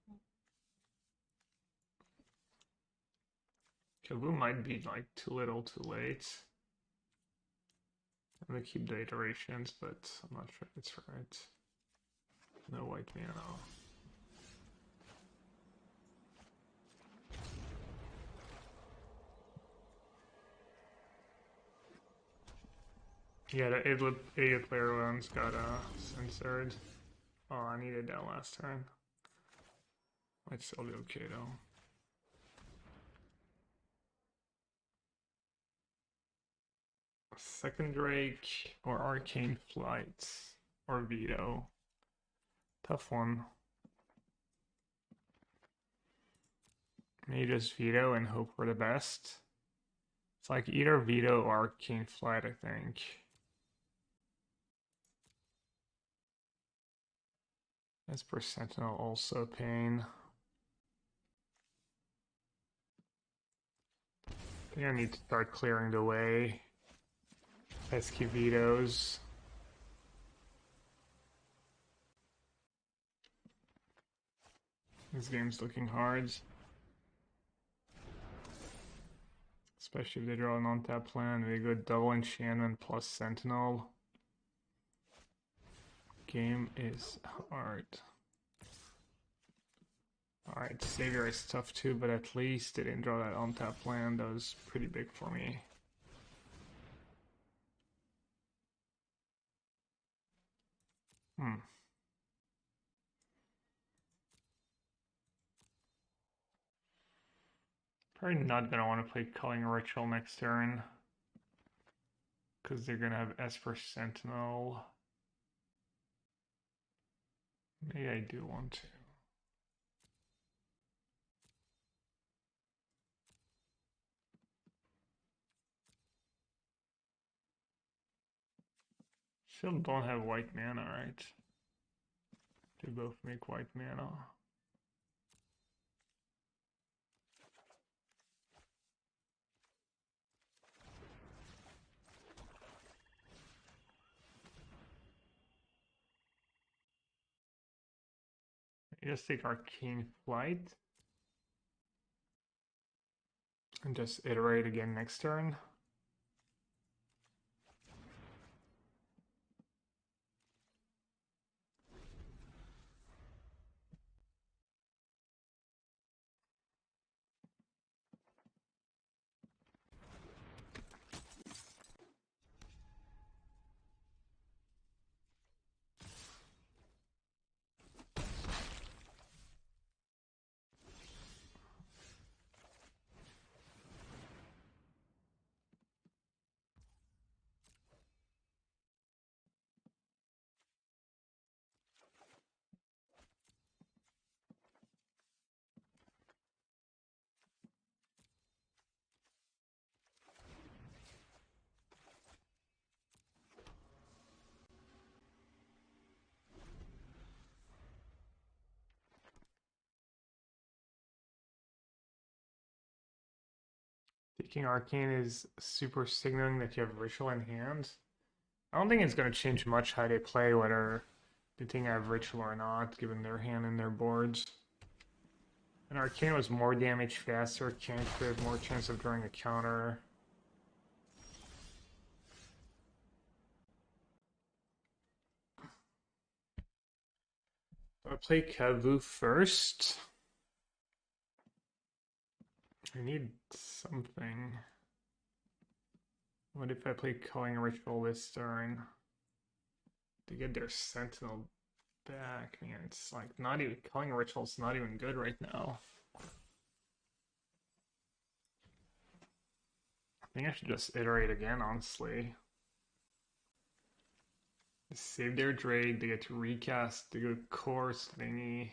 Kavu might be like too little too late. I'm gonna keep the iterations, but I'm not sure it's right. No white mana. Yeah, the idiot player one's got censored. Oh, I needed that last turn. Might still be okay though. Second Drake or Arcane Flight or Veto. Tough one. Maybe just Veto and hope for the best. It's like either Veto or Arcane Flight, I think. As per Sentinel, also pain. I think I need to start clearing the way. Pesky vetoes. This game's looking hard. Especially if they draw an on-tap plan. They go double enchantment plus Sentinel. Game is hard. Alright, Savior is tough too, but at least they didn't draw that on-tap land. That was pretty big for me. Probably not gonna want to play Culling Ritual next turn. Because they're gonna have Esper Sentinel. Maybe I do want to. Still don't have white mana, right? They both make white mana. Just take Arcane Flight. And just iterate again next turn. Taking Arcane is super signaling that you have Ritual in hand. I don't think it's going to change much how they play, whether they think I have Ritual or not, given their hand and their boards. And Arcane was more damage faster, cantrip, more chance of drawing a counter. So I play Kavu first. I need something. What if I play Culling Ritual this turn? To get their Sentinel back. Man, it's like not even Culling Ritual's not even good right now. I think I should just iterate again, honestly. They save their Drake, they get to recast the good course thingy.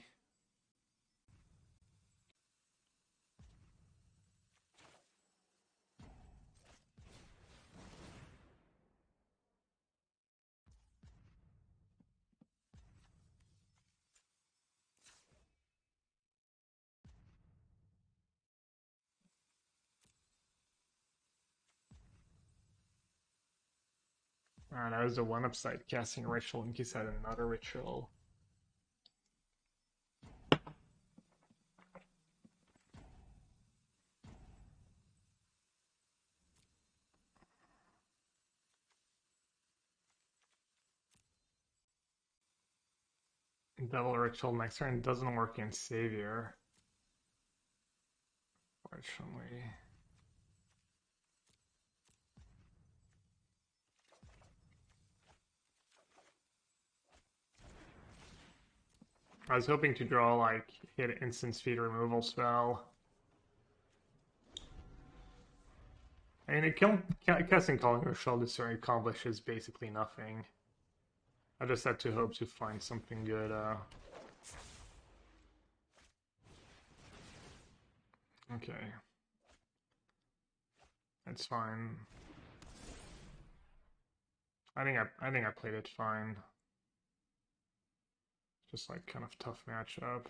That was the one upside, casting a ritual in case I had another ritual. Double ritual next turn doesn't work in Savior. Fortunately. I was hoping to draw like hit instant speed removal spell. I mean, casting Calling Ritual this turn accomplishes basically nothing. I just had to hope to find something good. Okay, that's fine. I think I played it fine. Just like kind of tough matchup.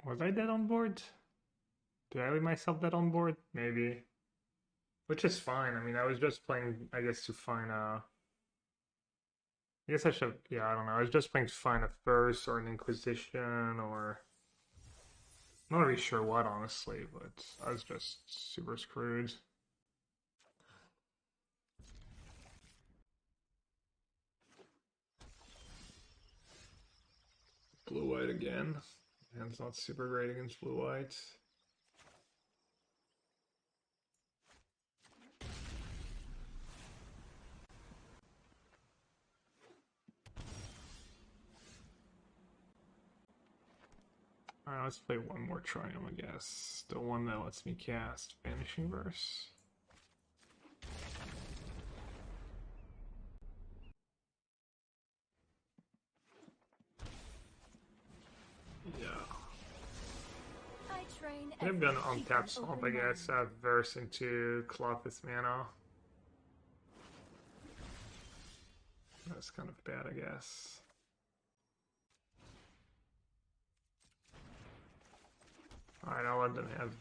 Was I dead on board? Did I leave myself dead on board? Maybe. Which is fine. I mean, I was just playing, I guess, to find a... I guess I should... Yeah, I don't know. I was just playing to find a First or an Inquisition or... I'm not really sure what, honestly, but I was just super screwed. Blue-white again. And it's not super great against blue-white. Alright, let's play one more Triumph, I guess. The one that lets me cast Vanishing Verse. Yeah. I'm gonna untap Swamp, I guess. Verse into Colossus mana. That's kind of bad, I guess. Alright, I'll let them have...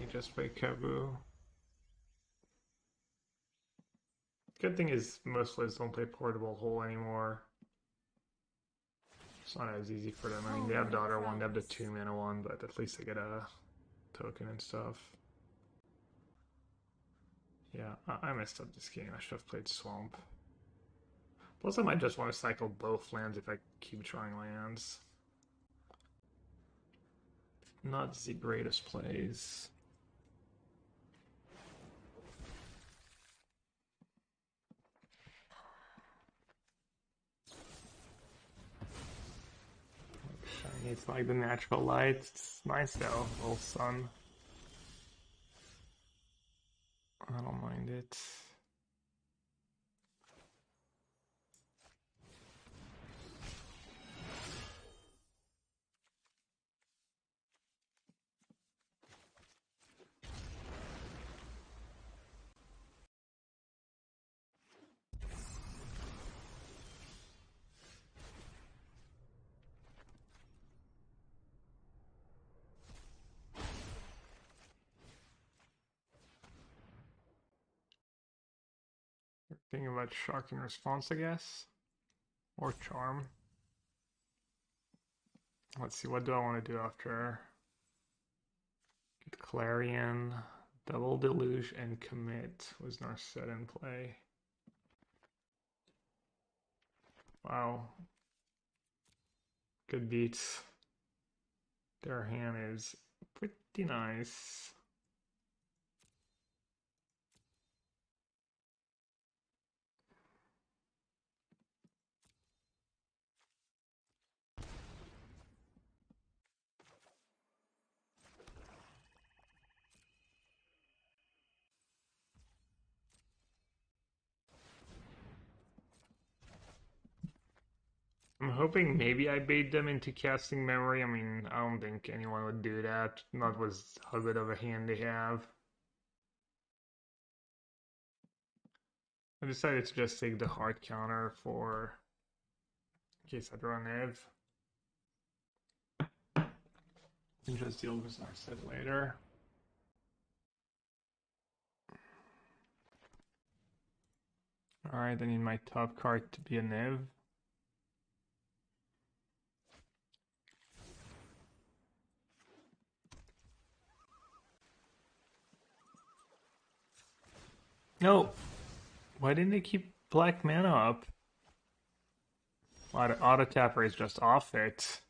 He just play Kabu. Good thing is most lists don't play Portable Hole anymore. It's not as easy for them. I mean, they have the other one, they have the 2-mana one, but at least they get a token and stuff. Yeah, I messed up this game. I should have played Swamp. Plus, I might just want to cycle both lands if I keep trying lands. Not the greatest plays. Shiny, it's like the natural light. It's nice though, little sun. I don't mind it. Thinking about Shocking Response, I guess. Or Charm. Let's see, what do I want to do after? Get Clarion, Double Deluge, and Commit was Narset in play. Wow. Good beats. Their hand is pretty nice. I'm hoping maybe I bait them into casting memory. I mean, I don't think anyone would do that. Not with how good of a hand they have. I decided to just take the hard counter for in case I draw an Ev. And just deal with Nassif later. Alright, I need my top card to be a Niv. No! Why didn't they keep black mana up? Auto tapper is just off it.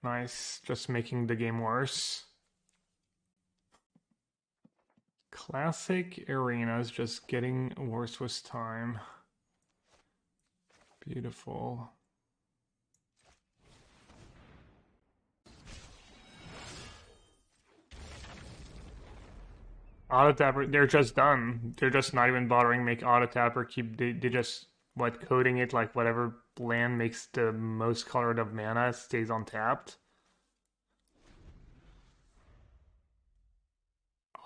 Nice, just making the game worse. Classic arenas just getting worse with time. Beautiful. Auto tapper, they're just done. They're just not even bothering make auto tapper they just coding it like whatever land makes the most colored of mana stays untapped.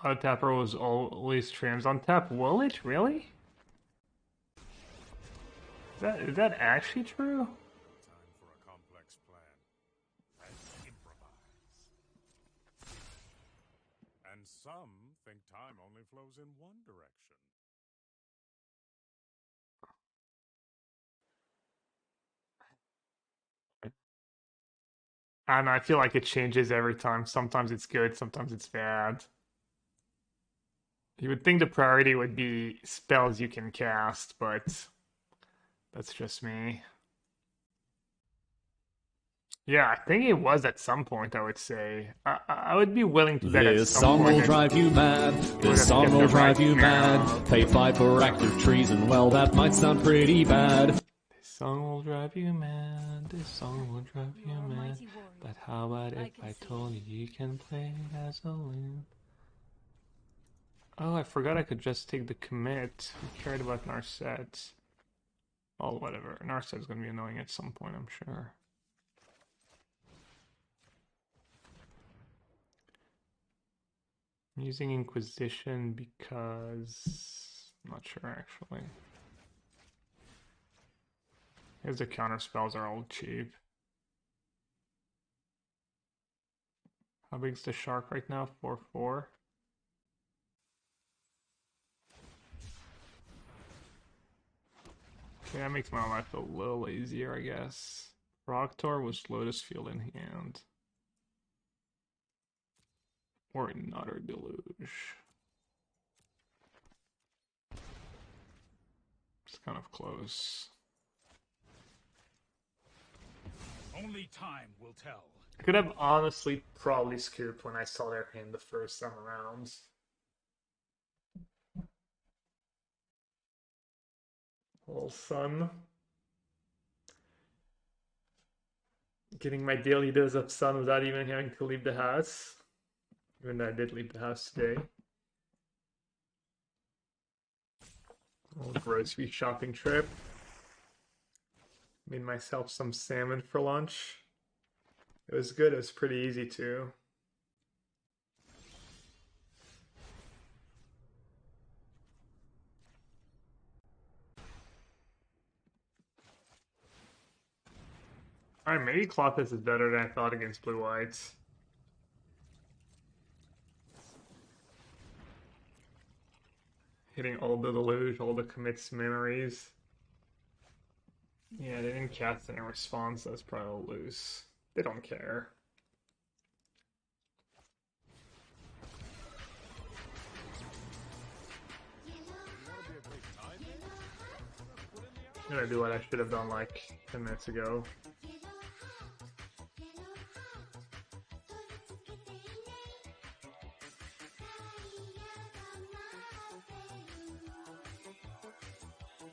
Auto tapper was always trams on tap. Will it really? Is that actually true? Time for a complex plan. Let's improvise. And some think time only flows in one direction. And I feel like it changes every time. Sometimes it's good, sometimes it's bad. You would think the priority would be spells you can cast, but that's just me. Yeah, I think it was at some point, I would say. I would be willing to bet This at some song point will drive you mad. This song will drive you mad. Pay 5 for active treason. Well, that might sound pretty bad. This song will drive you mad. This song will drive you mad. But how about if I told you you can play as a limb? Oh, I forgot I could just take the commit. Who cared about Narset? Oh, whatever. Narset's gonna be annoying at some point, I'm sure. I'm using Inquisition because... I'm not sure, actually. Here's the counter spells are all cheap. How big's the shark right now? 4/4. Okay, that makes my life a little easier, I guess. Proctor with Lotus Field in hand. Or another Deluge. It's kind of close. Only time will tell. I could have honestly probably scooped when I saw their hand the first time around. Little sun. Getting my daily dose of sun without even having to leave the house. Even though I did leave the house today. Little grocery shopping trip. Made myself some salmon for lunch. It was good, it was pretty easy too. Alright, maybe Clothis is better than I thought against Blue Whites. Hitting all the Deluge, all the commits memories. Yeah, they didn't cast any response, that's probably loose. They don't care. I'm gonna do what I should have done like 10 minutes ago.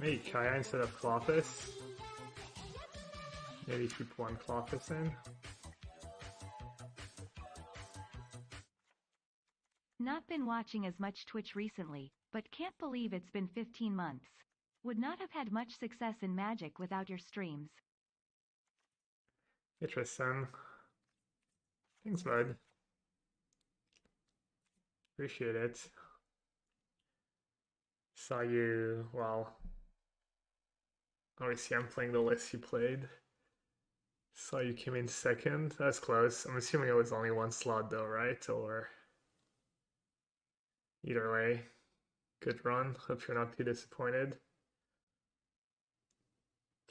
Maybe Kaya instead of Clothis. Maybe keep one Clothis in. Not been watching as much Twitch recently, but can't believe it's been 15 months. Would not have had much success in Magic without your streams. Interesting. Thanks, bud. Appreciate it. Saw you, well... Obviously I'm playing the list you played. So you came in second. That's close. I'm assuming it was only one slot though, right? Or either way, good run. Hope you're not too disappointed.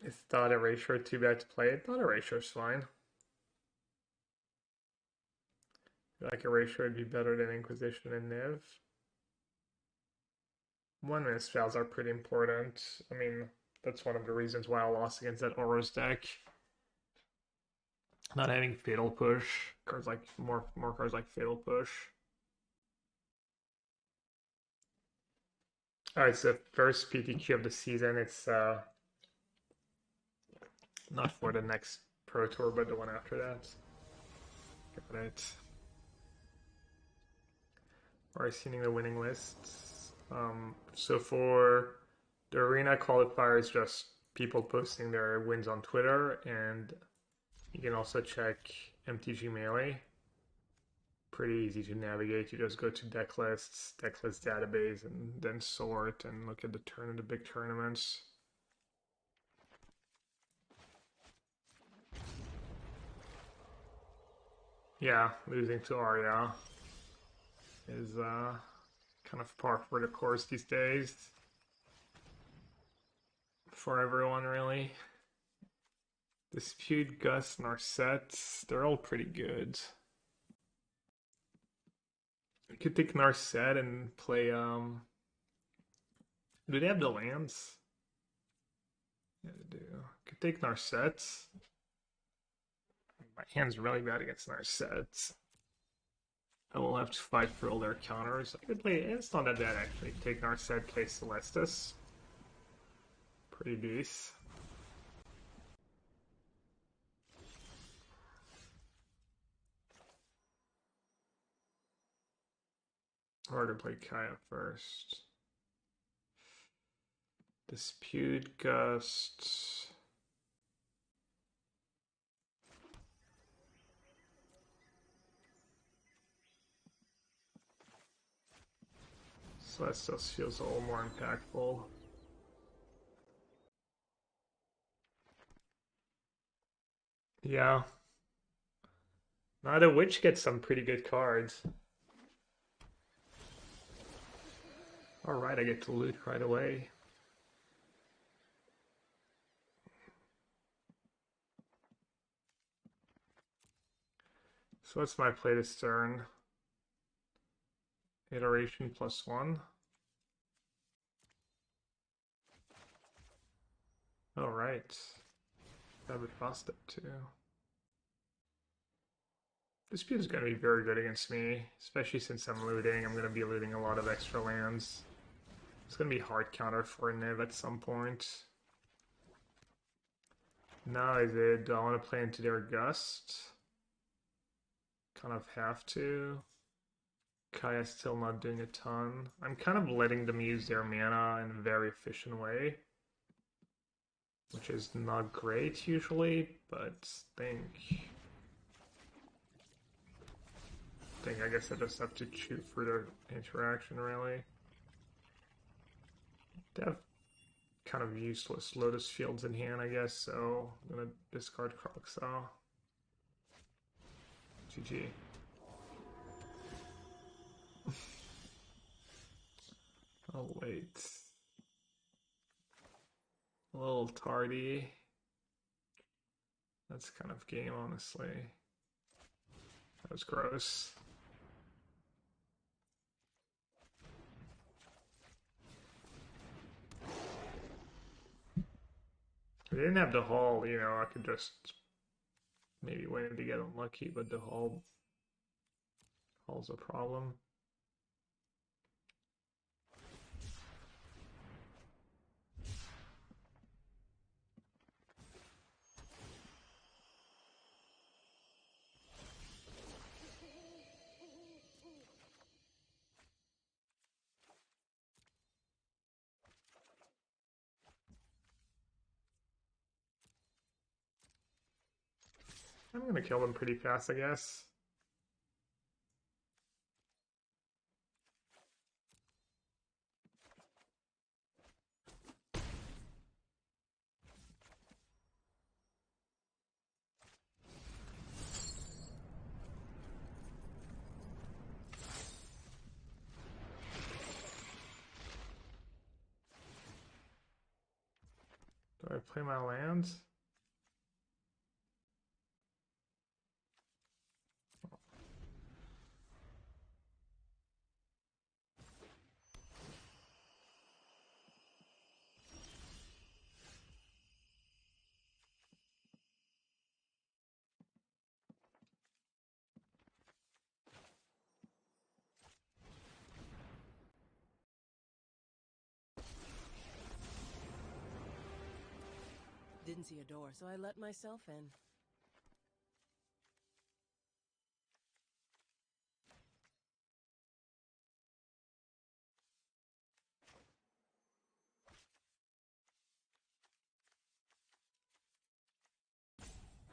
Is Thought Erasure too bad to play? Thought Erasure's fine. Like Erasure would be better than Inquisition and Niv. 1-minute spells are pretty important. I mean, that's one of the reasons why I lost against that Auro's deck. Not having Fatal Push, cards like more cards like Fatal Push. Alright, so first PTQ of the season. It's not for the next Pro Tour, but the one after that. Got it. Alright, seeing the winning lists. So for the arena qualifier, it's just people posting their wins on Twitter, and you can also check MTG Melee. Pretty easy to navigate. You just go to deck lists, deck list database, and then sort and look at the big tournaments. Yeah, losing to Arya is kind of par for the course these days. For everyone, really. Dispute, Gus, Narset, they're all pretty good. I could take Narset and play, do they have the lands? Yeah, they do. Could take Narset. My hand's really bad against Narset. I will have to fight for all their counters. I could play, it's not that bad actually. Take Narset, play Celestis. Pretty decent. Or to play Kaya first. Dispute, Gust. Celestis feels a little more impactful. Yeah. Now the Witch gets some pretty good cards. Alright, I get to loot right away. So what's my play this turn? Iteration +1. Alright. Have it fast up too. Dispute is going to be very good against me, especially since I'm looting. I'm going to be looting a lot of extra lands. It's going to be hard counter for Niv at some point. Now is it, do I want to play into their Gust? Kind of have to. Kaya's still not doing a ton. I'm kind of letting them use their mana in a very efficient way, which is not great usually, but I guess I just have to chew for their interaction really. They have kind of useless Lotus Fields in hand, I guess, so I'm gonna discard Croxaw. GG. Oh wait. A little tardy. That's kind of game, honestly. That was gross. If I didn't have the haul, you know, I could just maybe wait to get unlucky, but the haul's a problem. I'm gonna kill them pretty fast, I guess. play my land? Didn't see a door, so I let myself in.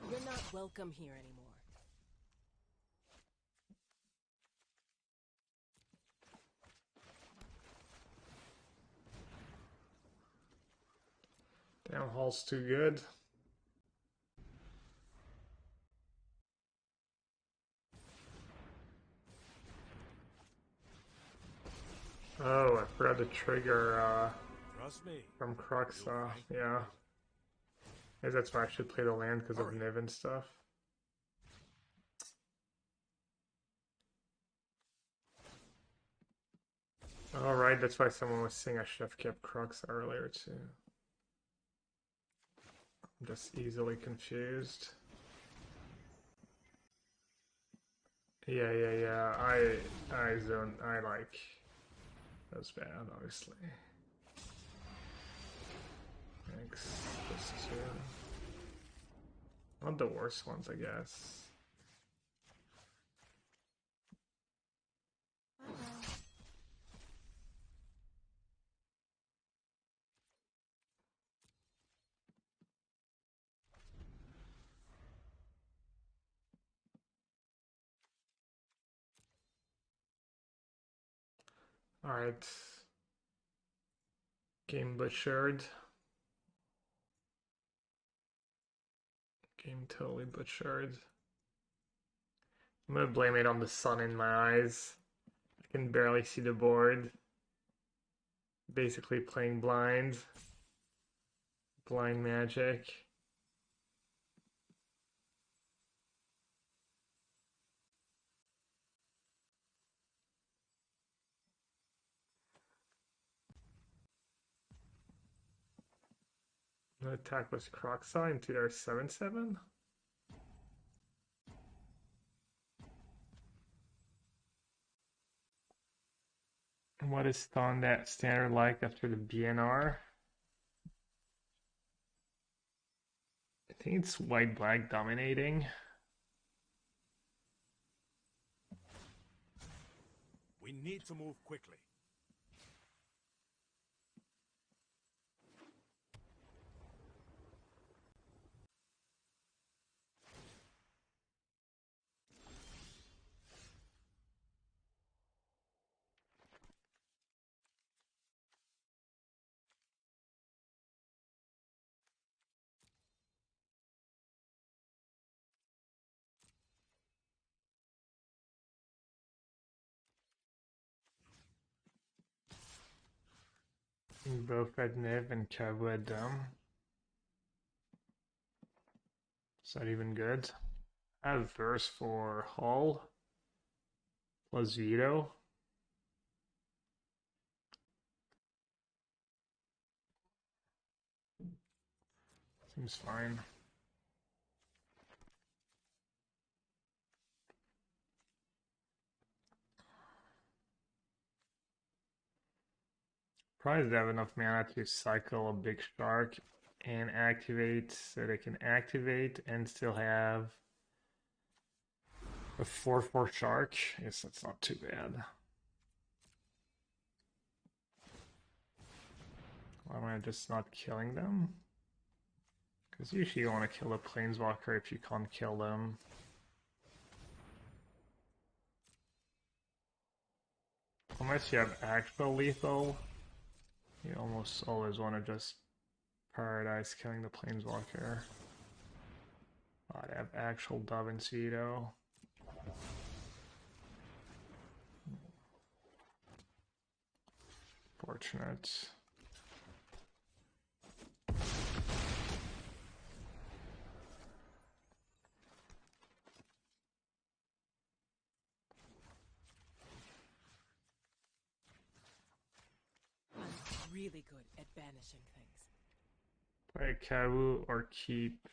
You're not welcome here anymore. Damn, Hall's too good. Oh, I forgot to trigger Trust me. from Cruxa. Yeah. I guess that's why I should play the land because of Niv and stuff. Alright, that's why someone was saying I should have kept Cruxa earlier too. I'm just easily confused. Yeah. I like, that was bad, obviously. Thanks. Just two. Not the worst ones, I guess. Alright. Game butchered. Game totally butchered. I'm gonna blame it on the sun in my eyes. I can barely see the board. Basically playing blind. Blind magic. The attack was Crocsai into their 7/7. And what is that standard like after the BNR? I think it's white-black dominating. We need to move quickly. Both at Niv and Kabu at Dom. Is that even good? I have verse for Hull plus Veto. Seems fine. Probably have enough mana to cycle a big shark and activate, so they can activate and still have a 4/4 shark. Yes, that's not too bad. Why am I just not killing them? Because usually you want to kill a planeswalker if you can't kill them. Unless you have actual lethal, you almost always want to just paradise killing the planeswalker. I have actual Dove and Cedo. Fortunate. really good at banishing things. Play Kawu or keep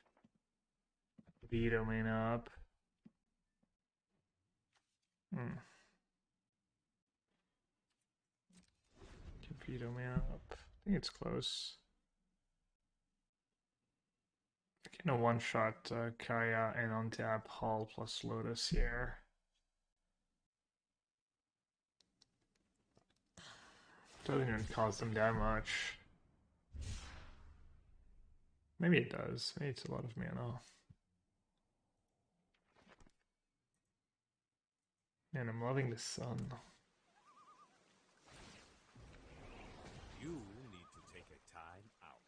Veto mana up. Keep Veto mana up. I think it's close. I can one-shot Kaya and untap Hull plus Lotus here. Doesn't even cost them that much. Maybe it does. Maybe it's a lot of mana. Man, I'm loving the sun. You need to take a time out.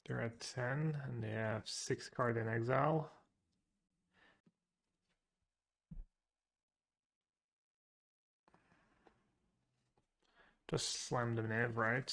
They're at 10 and they have 6 cards in exile. Just slam the nav, right?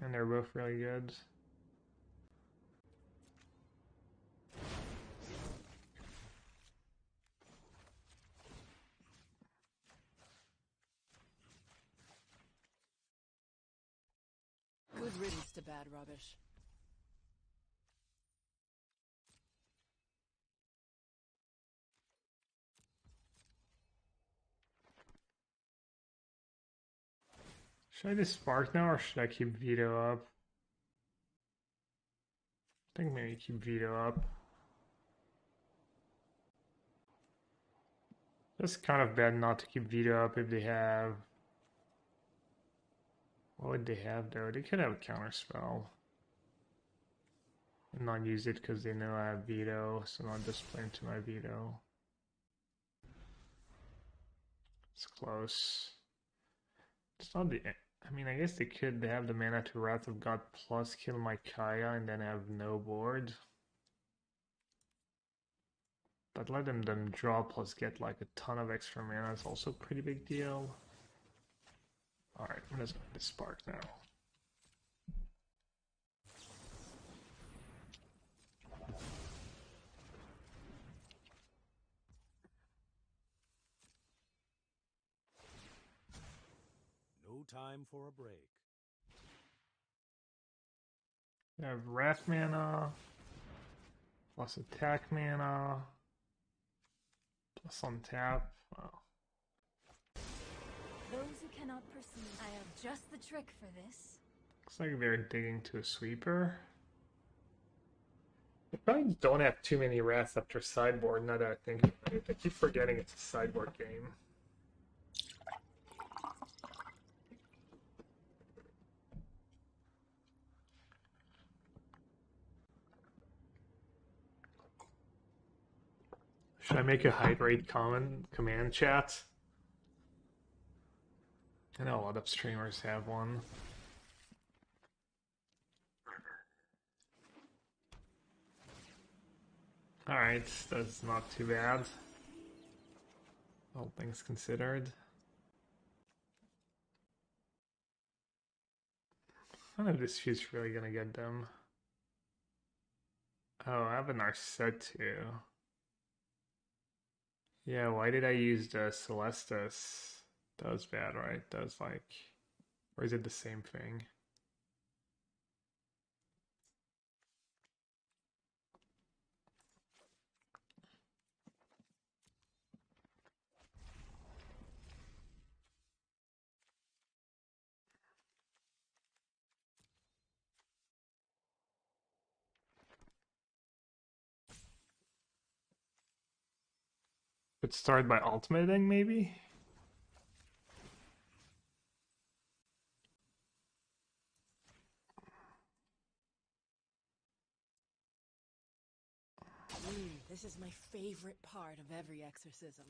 And they're both really good. Good riddance to bad rubbish. Should I just spark now or should I keep Veto up? I think maybe keep Veto up. It's kind of bad not to keep Veto up if they have... What would they have though? They could have a counter spell. And not use it because they know I have Veto, so not just play into my Veto. It's close. It's not the... I mean, I guess they could. They have the mana to Wrath of God plus kill my Kaya and then have no board. But let them draw plus get like a ton of extra mana is also a pretty big deal. Alright, I'm just going to spark now. No time for a break. I have Wrath mana, plus attack mana, plus untap. Wow. Those who cannot perceive, I have just the trick for this. Looks like they're digging to a sweeper. They probably don't have too many Wraths after sideboard, now that I think about it. I keep forgetting it's a sideboard game. Should I make a height rate command chat? I know a lot of streamers have one. Alright, that's not too bad. All things considered. I don't know if this feud's really gonna get them. Oh, I have an Narset too. Yeah, why did I use the Celestus? That was bad, right? That was like... Or is it the same thing? Could start by ultimating, maybe? This is my favorite part of every exorcism.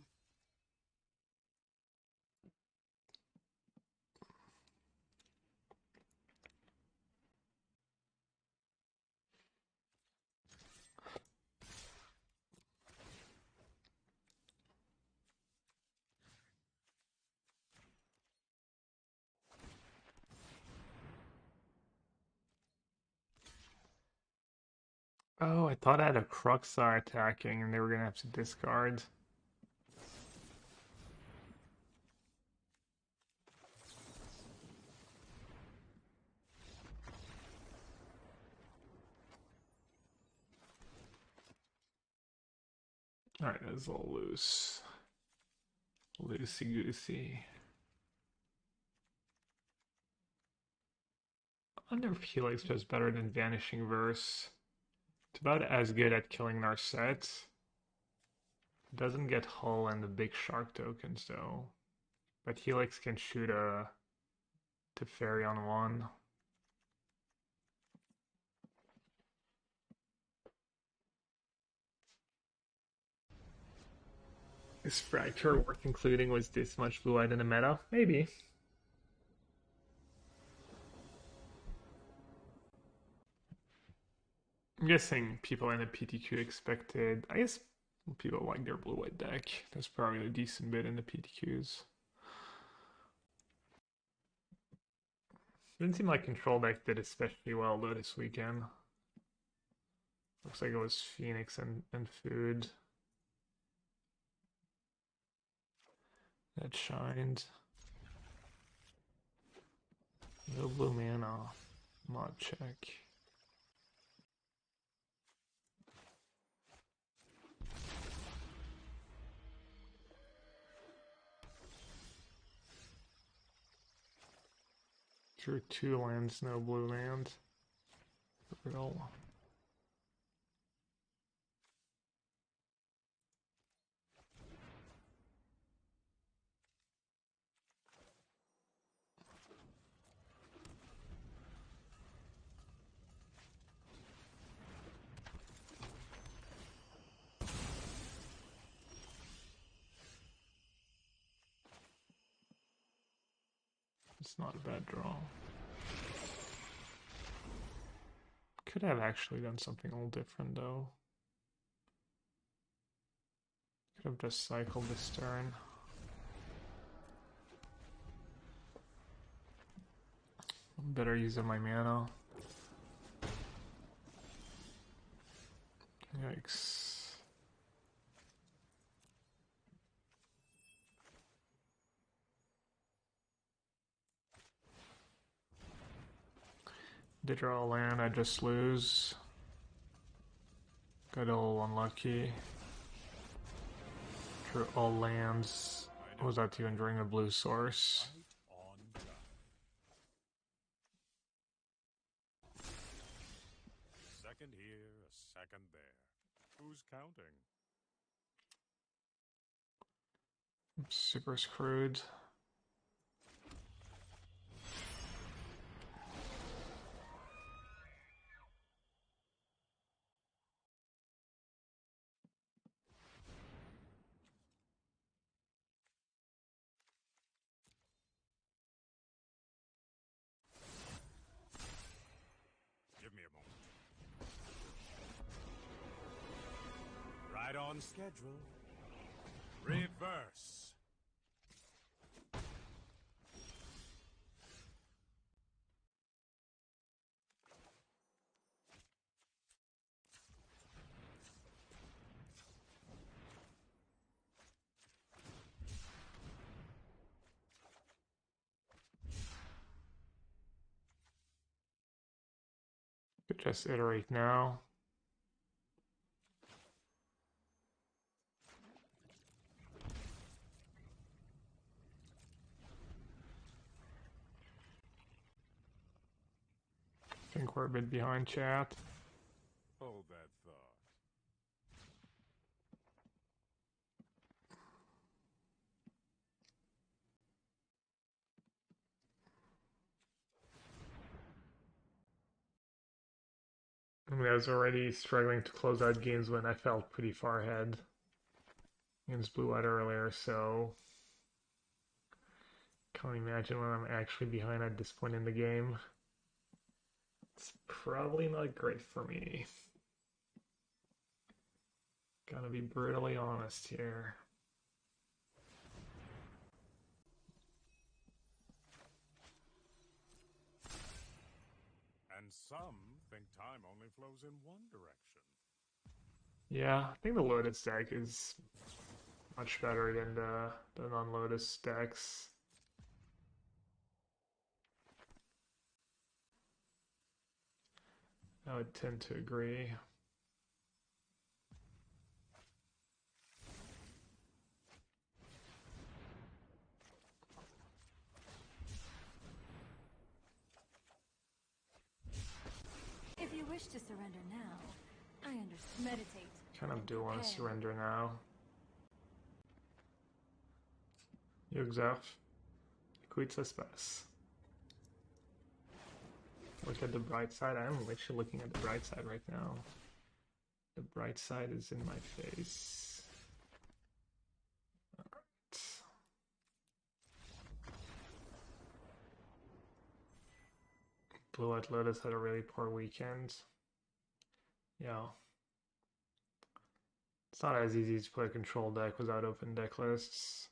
Oh, I thought I had a Cruxar attacking and they were gonna have to discard. Alright, that's a little loose. Loosey goosey. I wonder if Helix does better than Vanishing Verse. It's about as good at killing Narset. Doesn't get Hull and the big shark tokens though. But Helix can shoot a Teferi on one. Is Fracture worth including was this much blue-eyed in the meta? Maybe. I'm guessing people in the PTQ expected, I guess people like their blue-white deck. There's probably a decent bit in the PTQs. Didn't seem like Control deck did especially well though this weekend. Looks like it was Phoenix and Food that shined. No blue mana. Mod check. Drew 2 lands, no blue land. Brutal. It's not a bad draw. Could have actually done something a little different though. Could have just cycled this turn. Better use of my mana. Yikes. Did draw a land, I just lose. Got a little unlucky. Drew all lands. Was that even during a blue source? Second here, a second there. Who's counting? I'm super screwed. Give me a moment. Right on schedule. Reverse. Could just iterate now. I think we're a bit behind chat. Hold that thought. I mean, I was already struggling to close out games when I felt pretty far ahead against Blue White earlier, so can't imagine when I'm actually behind at this point in the game. It's probably not great for me. Gotta be brutally honest here. And some think time only flows in one direction. Yeah, I think the Lotus deck is much better than the non-Lotus decks. I would tend to agree. If you wish to surrender now, I understand. Meditate. Kind of do want to surrender now. Yugzaf. Quit space. Look at the bright side. I am literally looking at the bright side right now. The bright side is in my face. Alright. Blue White Lotus had a really poor weekend. Yeah. It's not as easy to play a control deck without open deck lists.